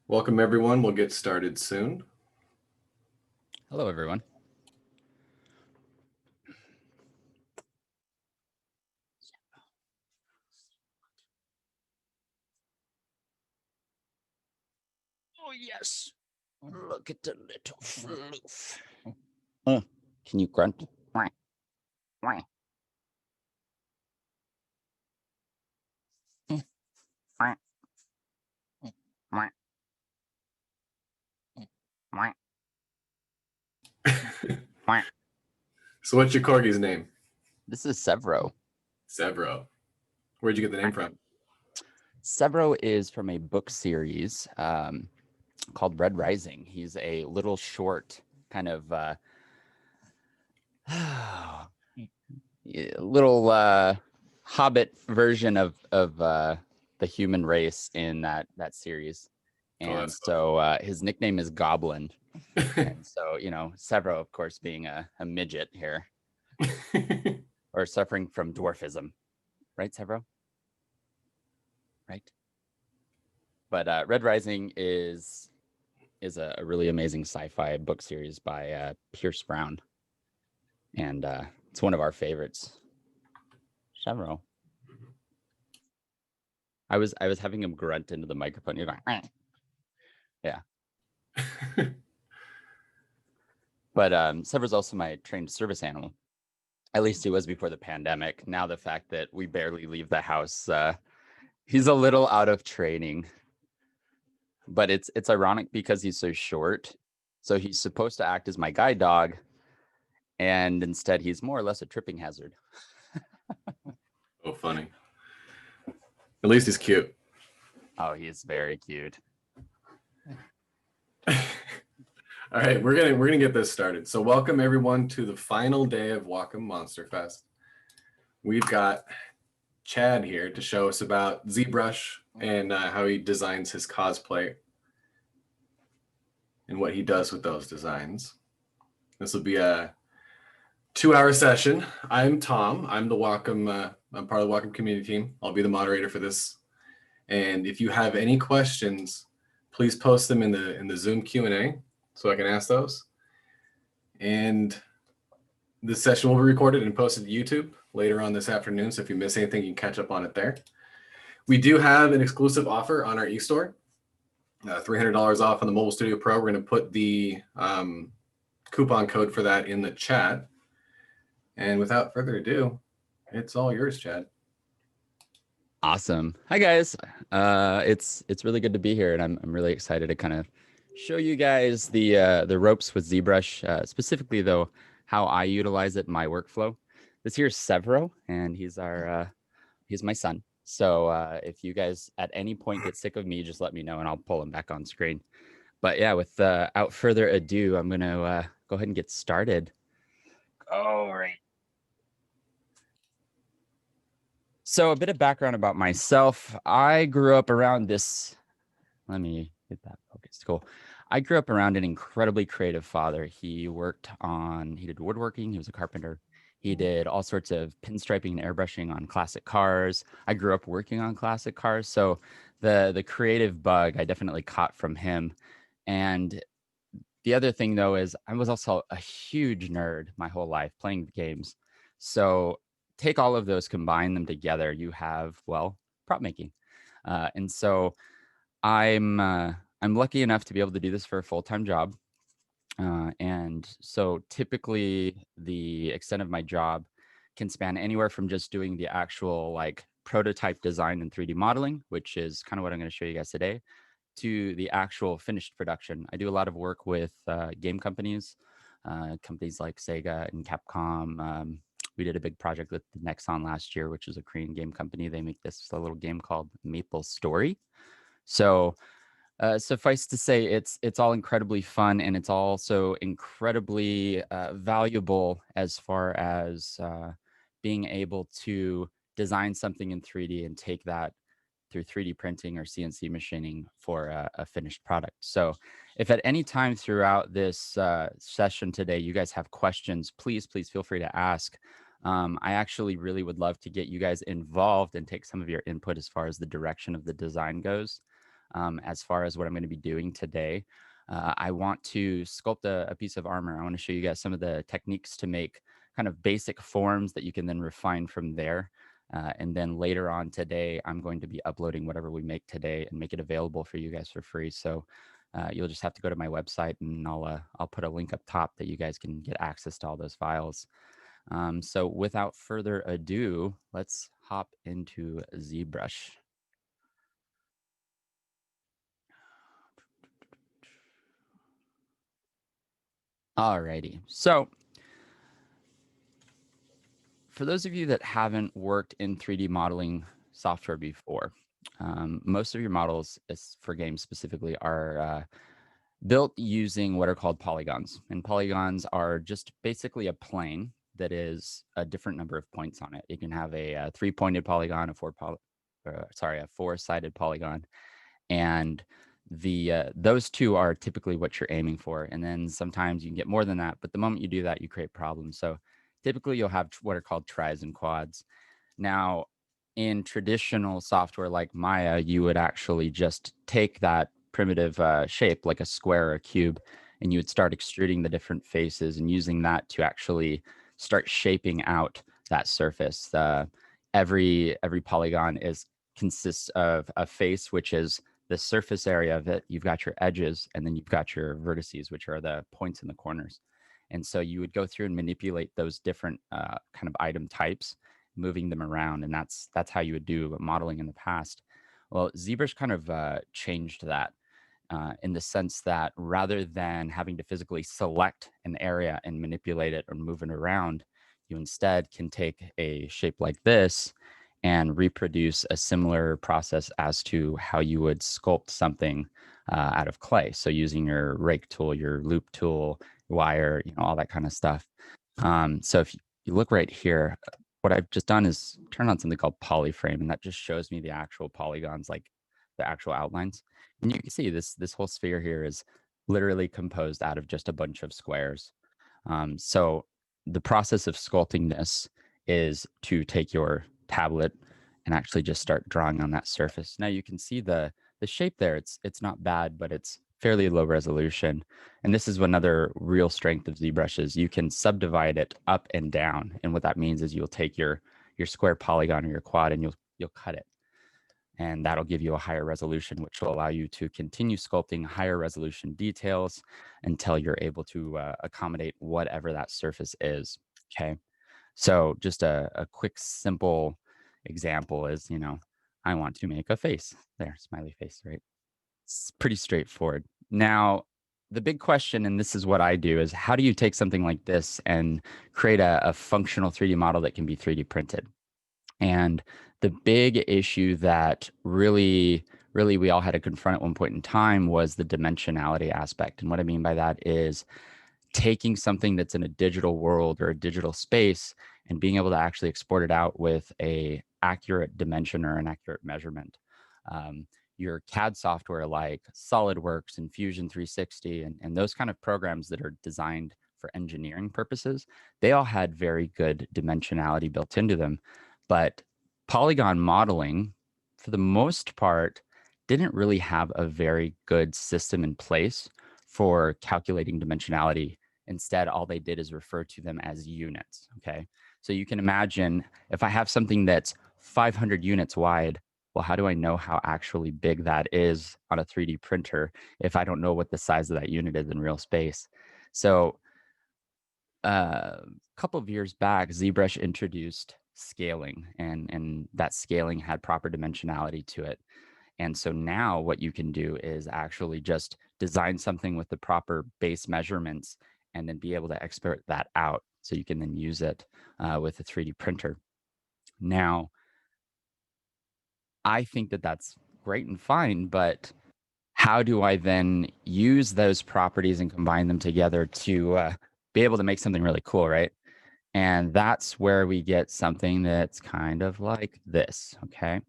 Welcome, everyone. We'll get started soon. Hello, everyone. Oh, yes. Look at the little floof. Can you grunt? So what's your corgi's name? This is Severo. Severo. Where'd you get the name from? Severo is from a book series called Red Rising. He's a little short kind of little hobbit version of the human race in that series. And so his nickname is Goblin. And so, Severo, of course, being a midget here or suffering from dwarfism. Right, Severo? Right. But Red Rising is a really amazing sci-fi book series by Pierce Brown. And it's one of our favorites. Severo. I was having him grunt into the microphone. You're going, "Meh." Yeah. But Severo's also my trained service animal. At least he was before the pandemic. Now the fact that we barely leave the house, he's a little out of training. But it's ironic because he's so short. So he's supposed to act as my guide dog, and instead he's more or less a tripping hazard. Oh, funny. At least he's cute. Oh, he is very cute. All right, we're gonna get this started. So welcome everyone to the final day of Wacom Monster Fest. We've got Chad here to show us about Zbrush and how he designs his cosplay and what he does with those designs. This will be a 2-hour session. I'm Tom. I'm the Wacom. I'm part of the Wacom community team. I'll be the moderator for this. And if you have any questions, please post them in the Zoom Q&A so I can ask those. And this session will be recorded and posted to YouTube later on this afternoon. So if you miss anything, you can catch up on it there. We do have an exclusive offer on our eStore, $300 off on the Mobile Studio Pro. We're going to put the coupon code for that in the chat. And without further ado, it's all yours, Chad. Awesome. Hi guys. It's really good to be here, and I'm really excited to kind of show you guys the ropes with ZBrush, specifically though how I utilize it in my workflow. This here's Severo, and he's my son. So if you guys at any point get sick of me, just let me know and I'll pull him back on screen. But yeah, without further ado, I'm gonna go ahead and get started. All right. So a bit of background about myself. I grew up around this. Let me get that focused. Cool. I grew up around an incredibly creative father. He did woodworking. He was a carpenter. He did all sorts of pinstriping and airbrushing on classic cars. I grew up working on classic cars. So the creative bug I definitely caught from him. And the other thing though is I was also a huge nerd my whole life playing games. So take all of those, combine them together, you have, well, prop making. And so I'm lucky enough to be able to do this for a full-time job. And so typically the extent of my job can span anywhere from just doing the actual like prototype design and 3D modeling, which is kind of what I'm going to show you guys today, to the actual finished production. I do a lot of work with game companies, companies like Sega and Capcom. We did a big project with Nexon last year, which is a Korean game company. They make a little game called Maple Story. So suffice to say, it's all incredibly fun, and it's also incredibly valuable as far as being able to design something in 3D and take that through 3D printing or CNC machining for a finished product. So if at any time throughout this session today, you guys have questions, please feel free to ask. I actually really would love to get you guys involved and take some of your input as far as the direction of the design goes. As far as what I'm going to be doing today, I want to sculpt a piece of armor. I want to show you guys some of the techniques to make kind of basic forms that you can then refine from there. And then later on today, I'm going to be uploading whatever we make today and make it available for you guys for free. So you'll just have to go to my website, and I'll put a link up top that you guys can get access to all those files. So without further ado, let's hop into ZBrush. Alrighty, so for those of you that haven't worked in 3D modeling software before, most of your models for games specifically are built using what are called polygons. And polygons are just basically a plane that is a different number of points on it. You can have a three-pointed polygon, a four-sided polygon, and those two are typically what you're aiming for. And then sometimes you can get more than that, but the moment you do that, you create problems. So typically you'll have what are called tris and quads. Now, in traditional software like Maya, you would actually just take that primitive shape, like a square or a cube, and you would start extruding the different faces and using that to actually start shaping out that surface. Every polygon consists of a face, which is the surface area of it. You've got your edges, and then you've got your vertices, which are the points in the corners. And so you would go through and manipulate those different kind of item types, moving them around, and that's how you would do modeling in the past. Well, ZBrush kind of changed that in the sense that rather than having to physically select an area and manipulate it or move it around, you instead can take a shape like this and reproduce a similar process as to how you would sculpt something out of clay. So using your rake tool, your loop tool, wire, all that kind of stuff. So if you look right here, what I've just done is turn on something called polyframe, and that just shows me the actual polygons, like the actual outlines. And you can see this whole sphere here is literally composed out of just a bunch of squares. So the process of sculpting this is to take your tablet and actually just start drawing on that surface. Now you can see the shape there. It's not bad, but it's fairly low resolution. And this is another real strength of ZBrush is you can subdivide it up and down. And what that means is you'll take your square polygon or your quad and you'll cut it. And that'll give you a higher resolution, which will allow you to continue sculpting higher resolution details until you're able to accommodate whatever that surface is. Okay. So just a quick, simple example is, I want to make a face. There, smiley face, right? It's pretty straightforward. Now, the big question, and this is what I do, is how do you take something like this and create a functional 3D model that can be 3D printed? And the big issue that really we all had to confront at one point in time was the dimensionality aspect. And what I mean by that is taking something that's in a digital world or a digital space and being able to actually export it out with a accurate dimension or an accurate measurement. Your CAD software like SolidWorks and Fusion 360 and those kind of programs that are designed for engineering purposes, they all had very good dimensionality built into them. But polygon modeling, for the most part, didn't really have a very good system in place for calculating dimensionality. Instead, all they did is refer to them as units, okay? So you can imagine if I have something that's 500 units wide, well, how do I know how actually big that is on a 3D printer if I don't know what the size of that unit is in real space? So a couple of years back, ZBrush introduced scaling, and that scaling had proper dimensionality to it. And so now what you can do is actually just design something with the proper base measurements and then be able to export that out so you can then use it with a 3D printer. Now, I think that that's great and fine, but how do I then use those properties and combine them together to be able to make something really cool, right? And that's where we get something that's kind of like this, okay?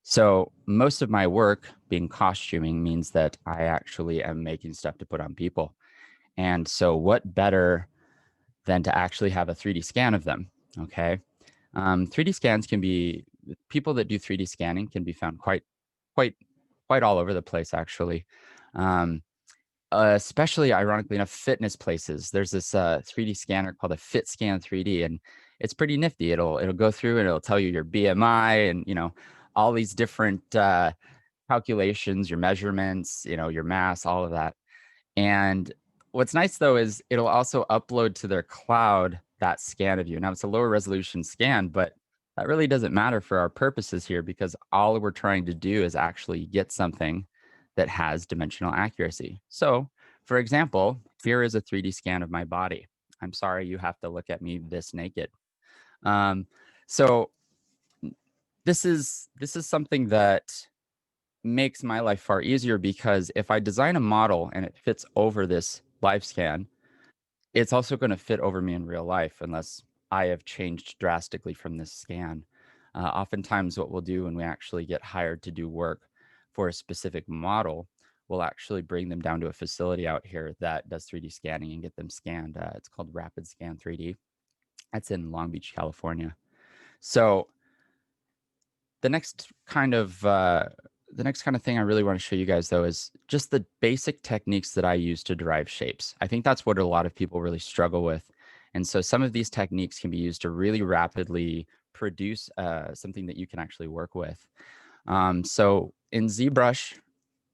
So most of my work being costuming means that I actually am making stuff to put on people. And so what better than to actually have a 3D scan of them, okay? 3D scans can be, people that do 3D scanning can be found quite quite all over the place, actually. Especially ironically enough, fitness places. There's this 3D scanner called a Fit Scan 3D, and it's pretty nifty. It'll go through and it'll tell you your BMI and all these different calculations, your measurements, your mass, all of that. And what's nice though is it'll also upload to their cloud that scan of you. Now it's a lower resolution scan, but that really doesn't matter for our purposes here, because all we're trying to do is actually get something that has dimensional accuracy. So for example, here is a 3D scan of my body. I'm sorry you have to look at me this naked. So this is something that makes my life far easier, because if I design a model and it fits over this live scan, it's also going to fit over me in real life unless I have changed drastically from this scan. Oftentimes what we'll do when we actually get hired to do work for a specific model, we'll actually bring them down to a facility out here that does 3D scanning and get them scanned. It's called Rapid Scan 3D. That's in Long Beach, California. So the next kind of thing I really want to show you guys, though, is just the basic techniques that I use to derive shapes. I think that's what a lot of people really struggle with. And so some of these techniques can be used to really rapidly produce something that you can actually work with. So in ZBrush,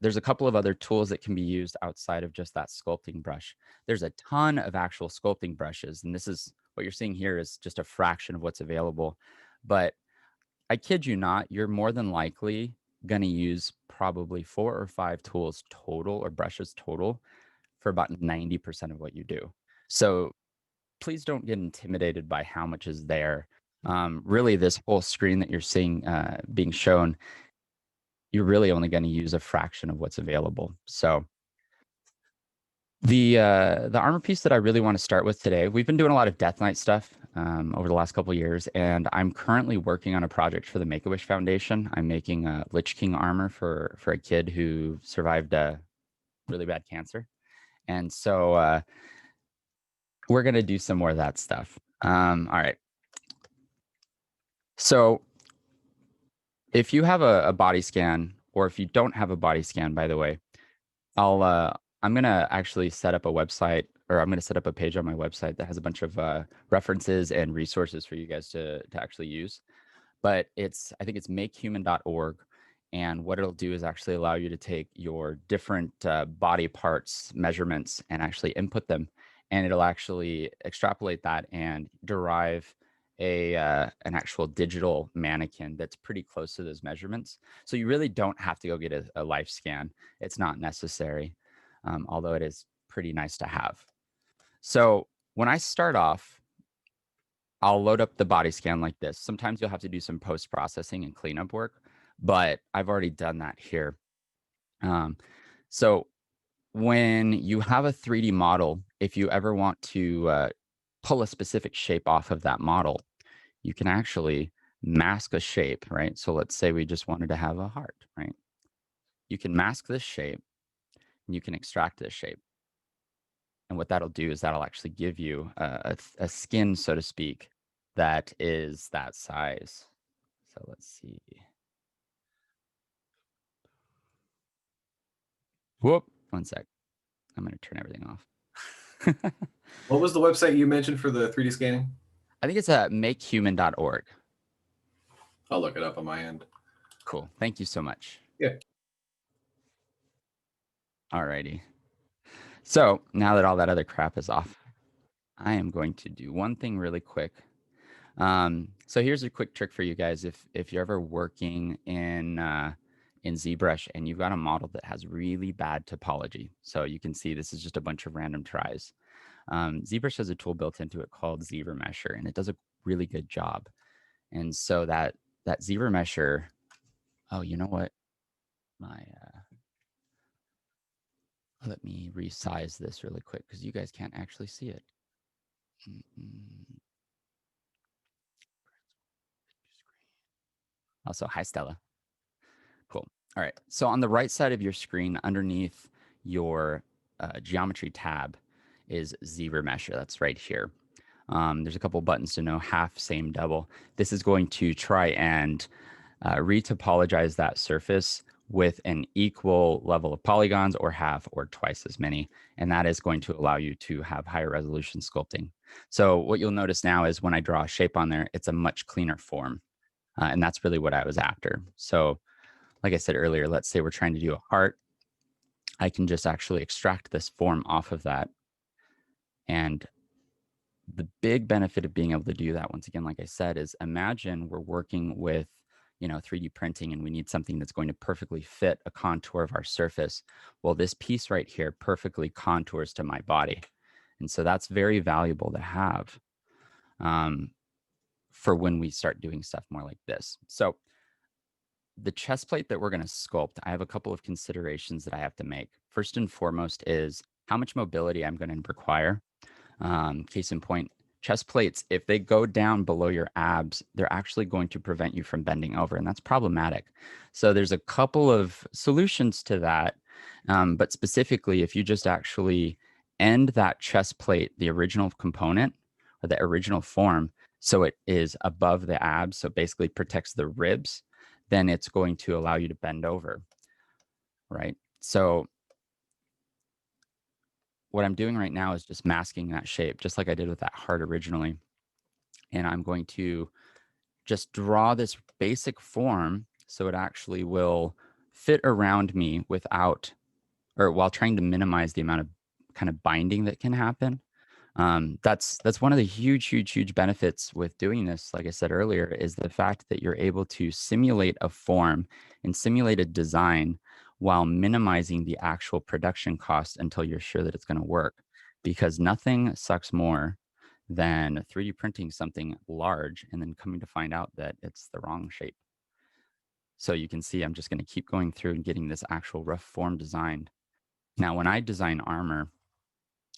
there's a couple of other tools that can be used outside of just that sculpting brush. There's a ton of actual sculpting brushes, and this is what you're seeing here is just a fraction of what's available. But I kid you not, you're more than likely going to use probably 4 or 5 tools total, or brushes total, for about 90% of what you do. So please don't get intimidated by how much is there. Really, this whole screen that you're seeing being shown, you're really only going to use a fraction of what's available. So the armor piece that I really want to start with today, we've been doing a lot of Death Knight stuff over the last couple of years, and I'm currently working on a project for the Make-A-Wish Foundation. I'm making a Lich King armor for a kid who survived a really bad cancer, and so we're gonna do some more of that stuff. All right. So if you have a body scan, or if you don't have a body scan, by the way, I'm gonna actually set up a website, or I'm gonna set up a page on my website that has a bunch of references and resources for you guys to actually use. But I think it's makehuman.org. And what it'll do is actually allow you to take your different body parts measurements and actually input them. And it'll actually extrapolate that and derive an actual digital mannequin that's pretty close to those measurements. So you really don't have to go get a life scan. It's not necessary, although it is pretty nice to have. So when I start off, I'll load up the body scan like this. Sometimes you'll have to do some post-processing and cleanup work, but I've already done that here. So when you have a 3D model, if you ever want to pull a specific shape off of that model, you can actually mask a shape, right? So let's say we just wanted to have a heart, right? You can mask this shape, and you can extract this shape. And what that'll do is that'll actually give you a skin, so to speak, that is that size. So let's see. Whoop, 1 sec. I'm going to turn everything off. What was the website you mentioned for the 3D scanning? I think it's makehuman.org. I'll look it up on my end. Cool. Thank you so much. Yeah. Alrighty. So now that all that other crap is off, I am going to do one thing really quick. So here's a quick trick for you guys. If you're ever working in ZBrush and you've got a model that has really bad topology, so you can see this is just a bunch of random tries. ZBrush has a tool built into it called ZRemesher, and it does a really good job. And so that ZRemesher, oh, you know what? Let me resize this really quick because you guys can't actually see it. Also, hi, Stella. Cool. All right. So on the right side of your screen, underneath your geometry tab, is ZRemesher. That's right here. There's a couple buttons to know: half, same, double. This is going to try and retopologize that surface with an equal level of polygons or half or twice as many. And that is going to allow you to have higher resolution sculpting. So what you'll notice now is when I draw a shape on there, it's a much cleaner form. And that's really what I was after. So like I said earlier, let's say we're trying to do a heart. I can just actually extract this form off of that. And the big benefit of being able to do that, once again, like I said, is imagine we're working with 3D printing and we need something that's going to perfectly fit a contour of our surface. Well, this piece right here perfectly contours to my body. And so that's very valuable to have for when we start doing stuff more like this. So the chest plate that we're going to sculpt, I have a couple of considerations that I have to make. First and foremost is how much mobility I'm going to require. Case in point, chest plates, if they go down below your abs, they're actually going to prevent you from bending over, and that's problematic. So there's a couple of solutions to that. But specifically, if you just actually end that chest plate, the original component or the original form, so it is above the abs, so basically protects the ribs, then it's going to allow you to bend over, right? So what I'm doing right now is just masking that shape, just like I did with that heart originally. And I'm going to just draw this basic form so it actually will fit around me without, or while trying to minimize the amount of kind of binding that can happen. That's one of the huge benefits with doing this, like I said earlier, is the fact that you're able to simulate a form and simulate a design while minimizing the actual production cost until you're sure that it's going to work. Because nothing sucks more than 3D printing something large and then coming to find out that it's the wrong shape. So you can see I'm just going to keep going through and getting this actual rough form designed. Now, when I design armor,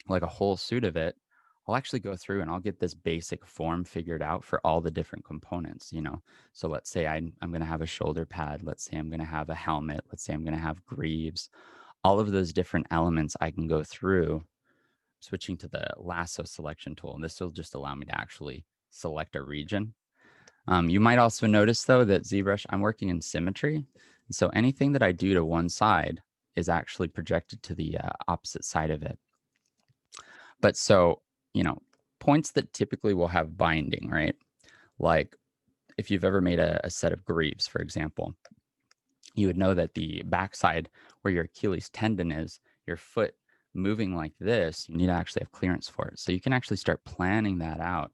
like a whole suit of it, I'll actually go through and I'll get this basic form figured out for all the different components, So let's say I'm going to have a shoulder pad. Let's say I'm going to have a helmet. Let's say I'm going to have greaves. All of those different elements I can go through, switching to the lasso selection tool. And this will just allow me to actually select a region. You might also notice, though, that ZBrush, I'm working in symmetry. So anything that I do to one side is actually projected to the opposite side of it. But so, points that typically will have binding, right? Like if you've ever made a set of greaves, for example, you would know that the backside where your Achilles tendon is, your foot moving like this, you need to actually have clearance for it. So you can actually start planning that out.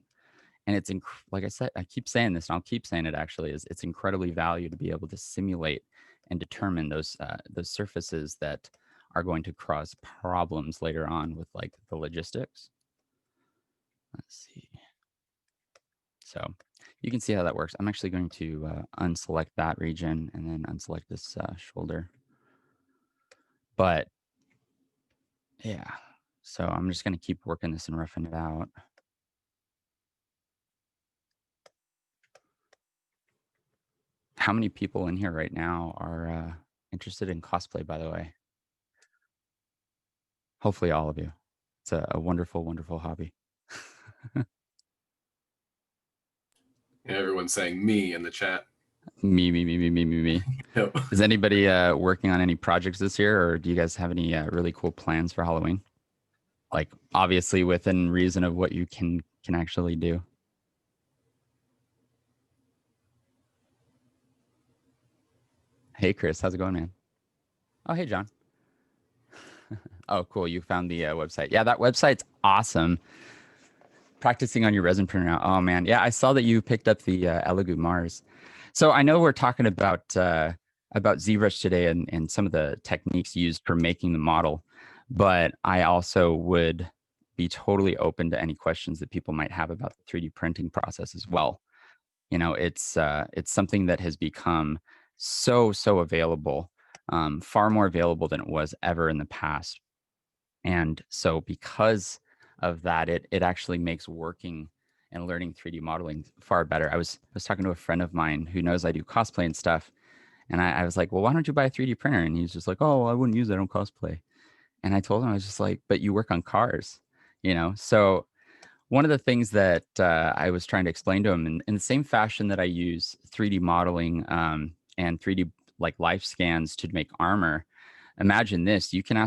And it's, like I said, I keep saying this and I'll keep saying it actually, is it's incredibly valuable to be able to simulate and determine those surfaces that are going to cause problems later on with like the logistics. Let's see. So you can see how that works. I'm actually going to unselect that region and then unselect this shoulder. But yeah, so I'm just going to keep working this and roughing it out. How many people in here right now are interested in cosplay, by the way? Hopefully all of you. It's a wonderful hobby. Yeah, everyone's saying me in the chat. Me. Yep. Is anybody working on any projects this year, or do you guys have any really cool plans for Halloween? Like obviously within reason of what you can actually do. Hey Chris, how's it going, man? Oh, hey John. Oh, cool. You found the website. Yeah, that website's awesome. Practicing on your resin printer now. Oh man, yeah, I saw that you picked up the Elegoo Mars. So I know we're talking about ZBrush today and some of the techniques used for making the model, but I also would be totally open to any questions that people might have about the 3D printing process as well. It's something that has become so available, far more available than it was ever in the past. And so because of that, it actually makes working and learning 3D modeling far better. I was talking to a friend of mine who knows I do cosplay and stuff. And I was like, well, why don't you buy a 3D printer? And he's just like, oh, I wouldn't use it on cosplay. And I told him, I was just like, but you work on cars, So one of the things that I was trying to explain to him in the same fashion that I use 3D modeling and 3D like life scans to make armor. Imagine this, you can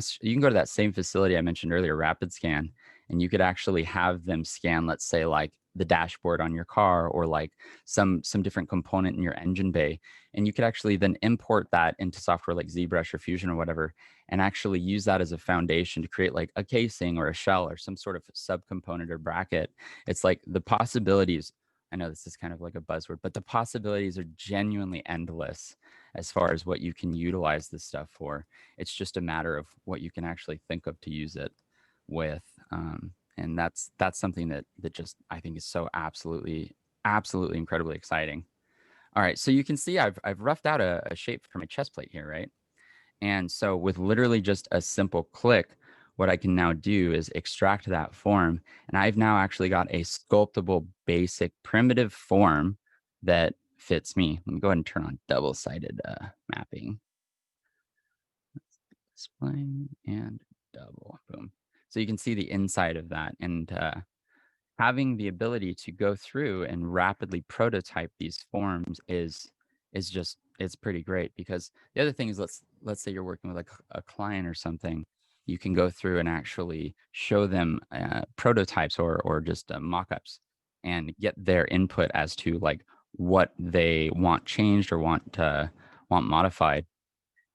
go to that same facility I mentioned earlier, Rapid Scan, and you could actually have them scan, let's say, like the dashboard on your car, or like some different component in your engine bay, and you could actually then import that into software like ZBrush or Fusion or whatever, and actually use that as a foundation to create like a casing or a shell or some sort of subcomponent or bracket. It's like the possibilities, I know this is kind of like a buzzword, but the possibilities are genuinely endless as far as what you can utilize this stuff for. It's just a matter of what you can actually think of to use it with. And that's something that just, I think, is so absolutely incredibly exciting. All right, so you can see I've roughed out a shape for my chest plate here, right? And so with literally just a simple click, what I can now do is extract that form. And I've now actually got a sculptable, basic, primitive form that fits me. Let me go ahead and turn on double-sided mapping. Display and double, boom. So you can see the inside of that. And having the ability to go through and rapidly prototype these forms is just, it's pretty great. Because the other thing is, let's say you're working with a client or something, you can go through and actually show them prototypes or just mock-ups, and get their input as to like what they want changed or want modified.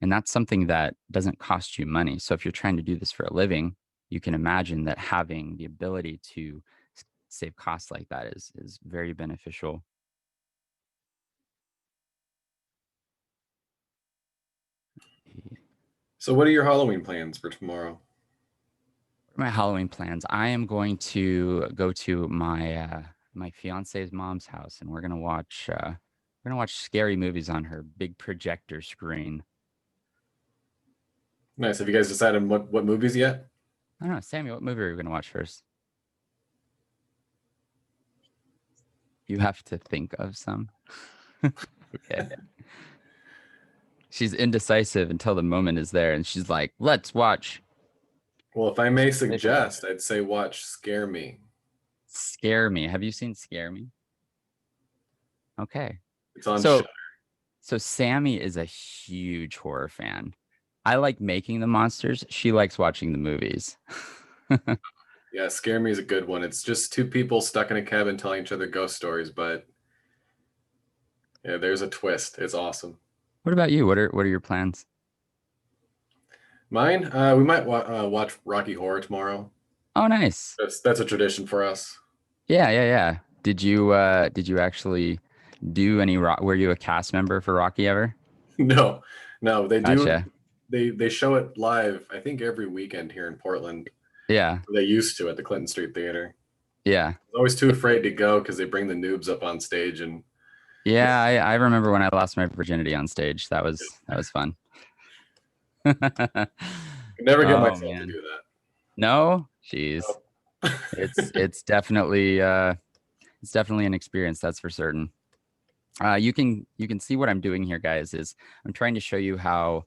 And that's something that doesn't cost you money. So if you're trying to do this for a living, you can imagine that having the ability to save costs like that is very beneficial. So what are your Halloween plans for tomorrow? My Halloween plans, I am going to go to my my fiance's mom's house, and we're gonna watch scary movies on her big projector screen. Nice. Have you guys decided what movies yet? I don't know, Sammy, what movie are we gonna watch first? You have to think of some. Okay. She's indecisive until the moment is there, and she's like, let's watch Well, if I may suggest, I'd say watch Scare Me. Scare Me. Have you seen Scare Me? Okay. It's on So Shudder. so Sammy is a huge horror fan. I like making the monsters. She likes watching the movies. Yeah, Scare Me is a good one. It's just two people stuck in a cabin telling each other ghost stories, but yeah, there's a twist. It's awesome. What about you? What are your plans? Mine, we might watch Rocky Horror tomorrow. Oh, nice. That's a tradition for us. Yeah. Did you actually do any were you a cast member for Rocky ever? No, no, they do. Gotcha. They show it live, I think, every weekend here in Portland. Yeah. They used to at the Clinton Street Theater. Yeah. I was always too afraid to go because they bring the noobs up on stage and Yeah, I remember when I lost my virginity on stage. That was fun. could never get Oh myself to man. do that. No? Jeez. No. It's definitely an experience, that's for certain. You can see what I'm doing here, guys, is I'm trying to show you how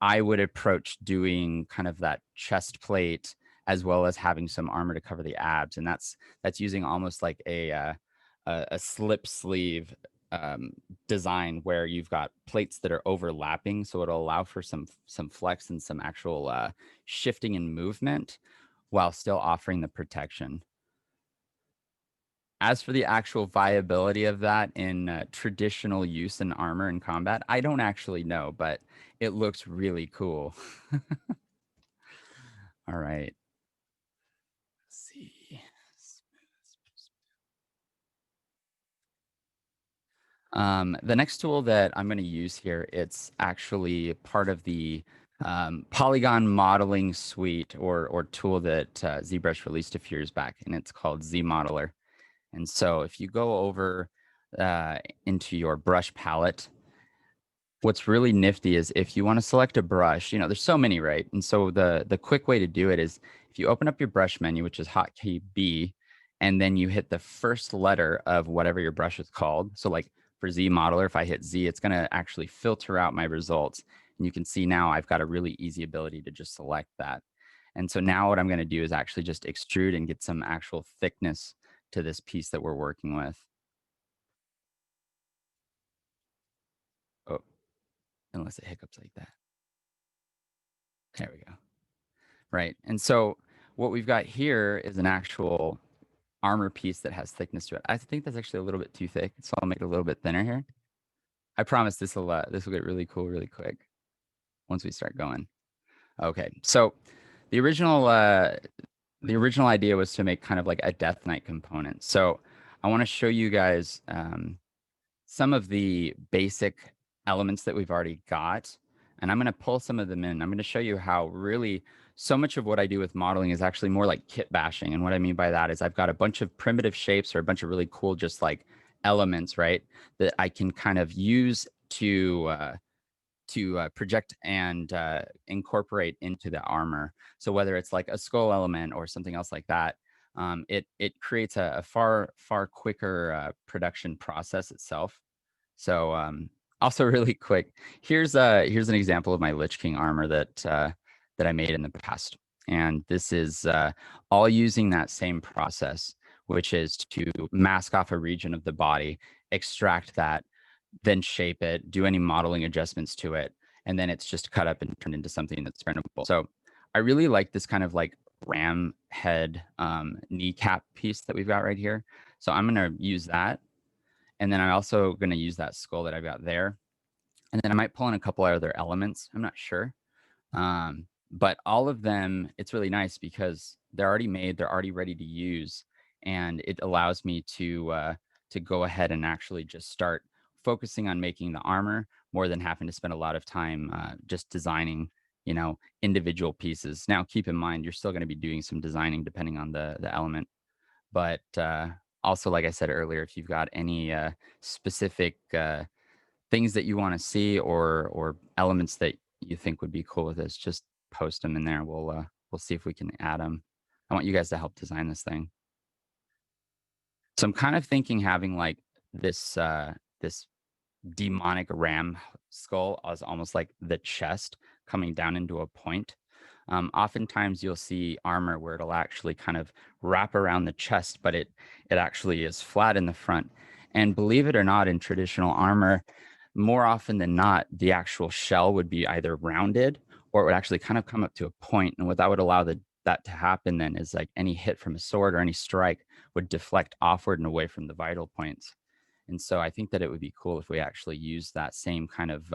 I would approach doing kind of that chest plate, as well as having some armor to cover the abs. And that's using almost like a slip sleeve design, where you've got plates that are overlapping. So it'll allow for some flex and some actual shifting and movement, while still offering the protection. As for the actual viability of that in traditional use in armor and combat, I don't actually know, but it looks really cool. All right. Let's see. The next tool that I'm going to use here, it's actually part of the polygon modeling suite or tool that ZBrush released a few years back, and it's called ZModeler. And so if you go over into your brush palette, what's really nifty is if you want to select a brush, there's so many, right? And so the quick way to do it is if you open up your brush menu, which is hotkey B, and then you hit the first letter of whatever your brush is called. So like for ZModeler, if I hit Z, it's going to actually filter out my results. And you can see now I've got a really easy ability to just select that. And so now what I'm going to do is actually just extrude and get some actual thickness to this piece that we're working with. Oh, unless it hiccups like that. There we go. Right. And so what we've got here is an actual armor piece that has thickness to it. I think that's actually a little bit too thick, so I'll make it a little bit thinner here. I promise this will get really cool really quick once we start going. Okay, so the original idea was to make kind of like a Death Knight component. So I want to show you guys some of the basic elements that we've already got, and I'm going to pull some of them in. I'm going to show you how really so much of what I do with modeling is actually more like kit bashing. And what I mean by that is I've got a bunch of primitive shapes or a bunch of really cool just like elements, right, that I can kind of use to project and incorporate into the armor. So whether it's like a skull element or something else like that, it creates a far quicker production process itself. So also really quick, here's an example of my Lich King armor that I made in the past, and this is all using that same process, which is to mask off a region of the body, extract that, then shape it, do any modeling adjustments to it, and then it's just cut up and turned into something that's printable. So I really like this kind of like ram head kneecap piece that we've got right here. So I'm going to use that. And then I'm also going to use that skull that I've got there. And then I might pull in a couple other elements. I'm not sure. But all of them, it's really nice because they're already made. They're already ready to use. And it allows me to go ahead and actually just start focusing on making the armor more than having to spend a lot of time just designing, individual pieces. Now, keep in mind, you're still going to be doing some designing depending on the element. But also, like I said earlier, if you've got any specific things that you want to see or elements that you think would be cool with this, just post them in there. We'll see if we can add them. I want you guys to help design this thing. So I'm kind of thinking having like this this demonic ram skull as almost like the chest coming down into a point. Oftentimes you'll see armor where it'll actually kind of wrap around the chest, but it actually is flat in the front. And believe it or not, in traditional armor, more often than not, the actual shell would be either rounded or it would actually kind of come up to a point. And what that would allow that to happen then is like any hit from a sword or any strike would deflect offward and away from the vital points. And so I think that it would be cool if we actually use that same kind of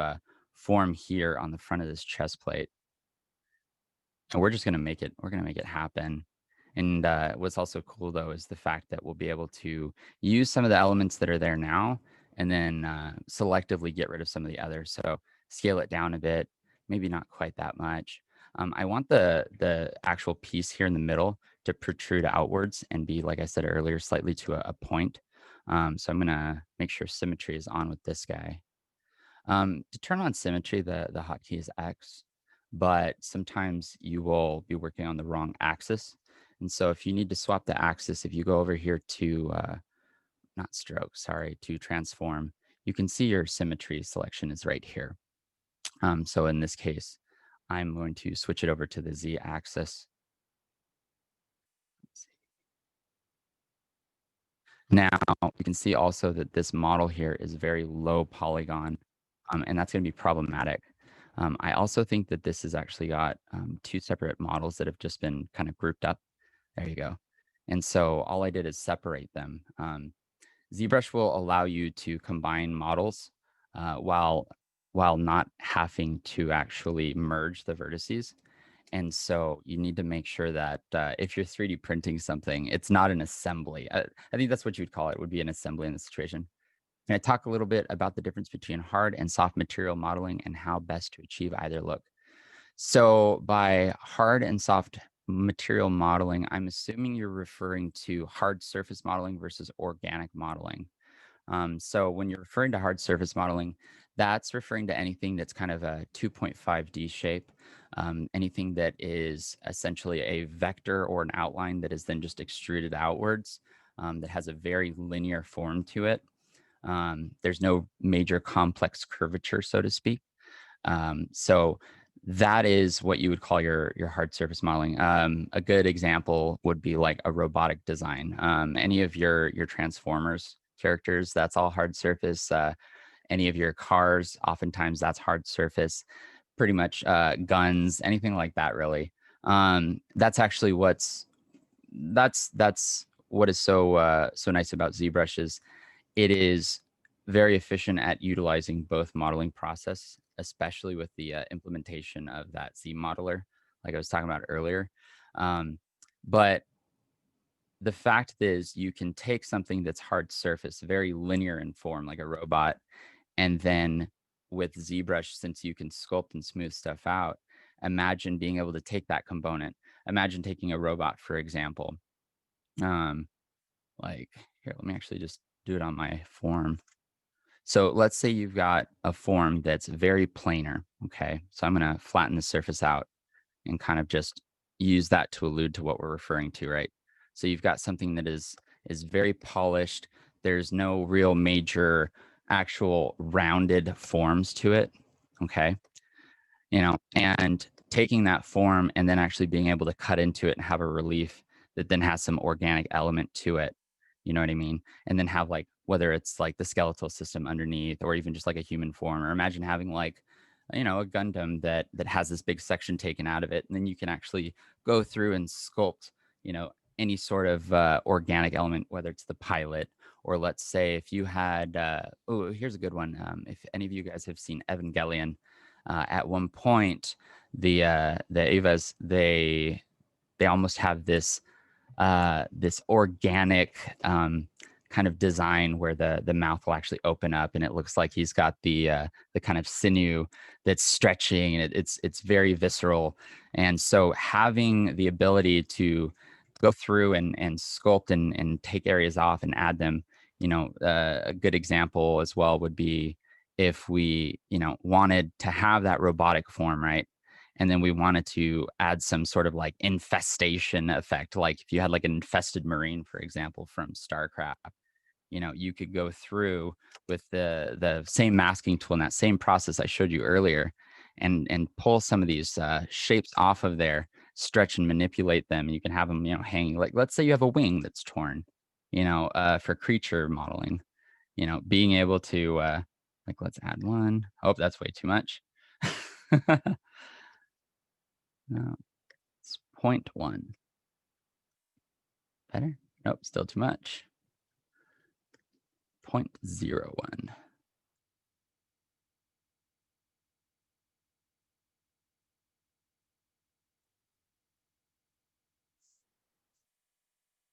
form here on the front of this chest plate. And we're just going to make it, happen. And what's also cool though is the fact that we'll be able to use some of the elements that are there now and then selectively get rid of some of the others. So scale it down a bit, maybe not quite that much. I want the actual piece here in the middle to protrude outwards and be, like I said earlier, slightly to a point. So I'm going to make sure symmetry is on with this guy. To turn on symmetry, the hotkey is X, but sometimes you will be working on the wrong axis. And so if you need to swap the axis, if you go over here to, not stroke, sorry, to transform, you can see your symmetry selection is right here. So in this case, I'm going to switch it over to the Z axis. Now, you can see also that this model here is very low polygon, and that's going to be problematic. I also think that this has actually got two separate models that have just been kind of grouped up. There you go. And so all I did is separate them. ZBrush will allow you to combine models while not having to actually merge the vertices. And so you need to make sure that if you're 3D printing something, it's not an assembly. I think that's what you'd call it, would be an assembly in this situation. Can I talk a little bit about the difference between hard and soft material modeling and how best to achieve either look? So by hard and soft material modeling, I'm assuming you're referring to hard surface modeling versus organic modeling. So when you're referring to hard surface modeling, that's referring to anything that's kind of a 2.5D shape, anything that is essentially a vector or an outline that is then just extruded outwards, that has a very linear form to it. There's no major complex curvature, so to speak. So that is what you would call your hard surface modeling. A good example would be like a robotic design. Any of your Transformers characters, that's all hard surface. any of your cars. Oftentimes that's hard surface, pretty much guns, anything like that, really. That's actually that's what is so nice about ZBrush is it is very efficient at utilizing both modeling process, especially with the implementation of that Z modeler, like I was talking about earlier. But the fact is, you can take something that's hard surface, very linear in form, like a robot, and then with ZBrush, since you can sculpt and smooth stuff out, imagine being able to take that component. Imagine taking a robot, for example. Um, like here, let me actually just do it on my form. So let's say you've got a form that's very planar. Okay. So I'm going to flatten the surface out and kind of just use that to allude to what we're referring to, right? So you've got something that is very polished. There's no real major actual rounded forms to it. Okay. And taking that form and then actually being able to cut into it and have a relief that then has some organic element to it. You know what I mean? And then have like, whether it's like the skeletal system underneath or even just like a human form, or imagine having like, a Gundam that has this big section taken out of it. And then you can actually go through and sculpt, any sort of organic element, whether it's the pilot, or let's say if you had, here's a good one. If any of you guys have seen Evangelion, at one point, the Evas, they almost have this this organic kind of design where the mouth will actually open up and it looks like he's got the kind of sinew that's stretching, and it's very visceral. And so having the ability to go through and sculpt and take areas off and add them, a good example as well would be if we wanted to have that robotic form, right? And then we wanted to add some sort of like infestation effect, like if you had like an infested marine, for example, from StarCraft, you could go through with the same masking tool and that same process I showed you earlier, and pull some of these shapes off of there, stretch and manipulate them. You can have them hanging, like let's say you have a wing that's torn, for creature modeling, being able to like, let's add one. Oh, that's way too much. No, it's 0.1. Better? Nope, still too much. 0.01.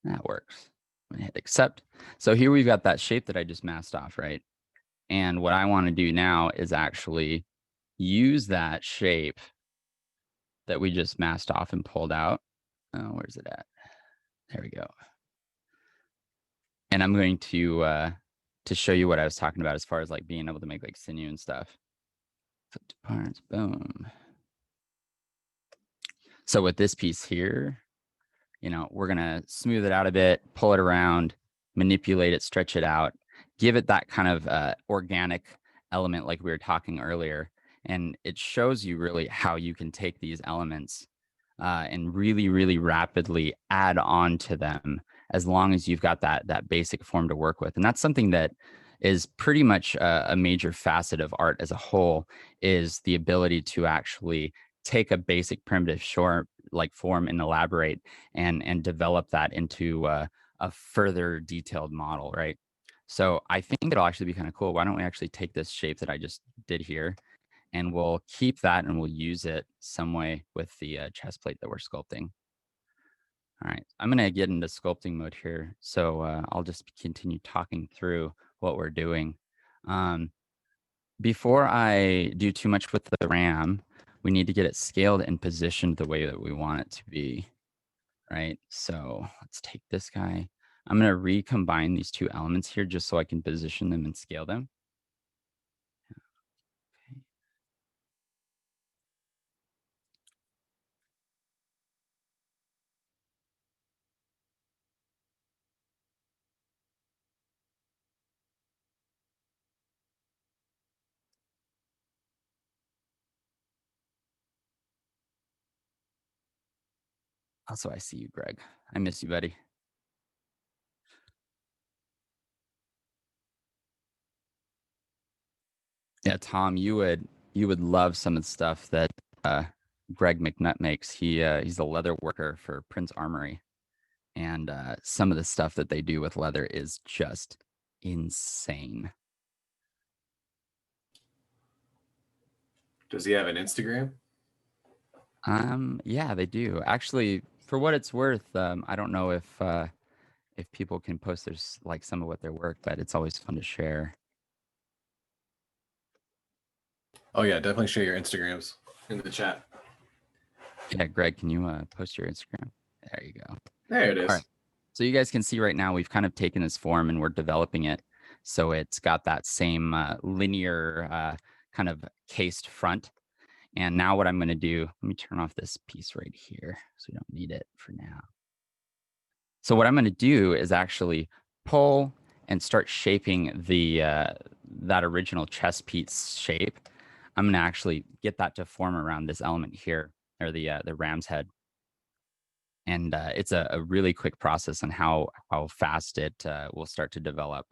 That works. I'm gonna hit accept. So here we've got that shape that I just masked off, right? And what I want to do now is actually use that shape that we just masked off and pulled out. Oh, where's it at? There we go. And I'm going to show you what I was talking about as far as like being able to make like sinew and stuff. Flip to parts, boom. So with this piece here, we're going to smooth it out a bit, pull it around, manipulate it, stretch it out, give it that kind of organic element like we were talking earlier. And it shows you really how you can take these elements and really, really rapidly add on to them, as long as you've got that basic form to work with. And that's something that is pretty much a major facet of art as a whole, is the ability to actually take a basic primitive short like form and elaborate and develop that into a further detailed model, right? So I think it'll actually be kind of cool. Why don't we actually take this shape that I just did here, and we'll keep that and we'll use it some way with the chest plate that we're sculpting. All right, I'm going to get into sculpting mode here. So I'll just continue talking through what we're doing. Before I do too much with the RAM, we need to get it scaled and positioned the way that we want it to be, right? So let's take this guy. I'm going to recombine these two elements here just so I can position them and scale them. Okay. Also, I see you, Greg. I miss you, buddy. Yeah, Tom, you would love some of the stuff that Greg McNutt makes. He's a leather worker for Prince Armory, and some of the stuff that they do with leather is just insane. Does he have an Instagram? Yeah, they do. Actually, for what it's worth, I don't know if people can post their like some of what their work, but it's always fun to share. Oh yeah, definitely share your Instagrams in the chat. Yeah, Greg, can you post your Instagram? There you go. There it is. All right. So you guys can see right now we've kind of taken this form and we're developing it. So it's got that same linear kind of cased front. And now what I'm going to do, let me turn off this piece right here so we don't need it for now. So what I'm going to do is actually pull and start shaping the that original chest piece shape. I'm going to actually get that to form around this element here, or the ram's head. And it's a really quick process on how fast it will start to develop.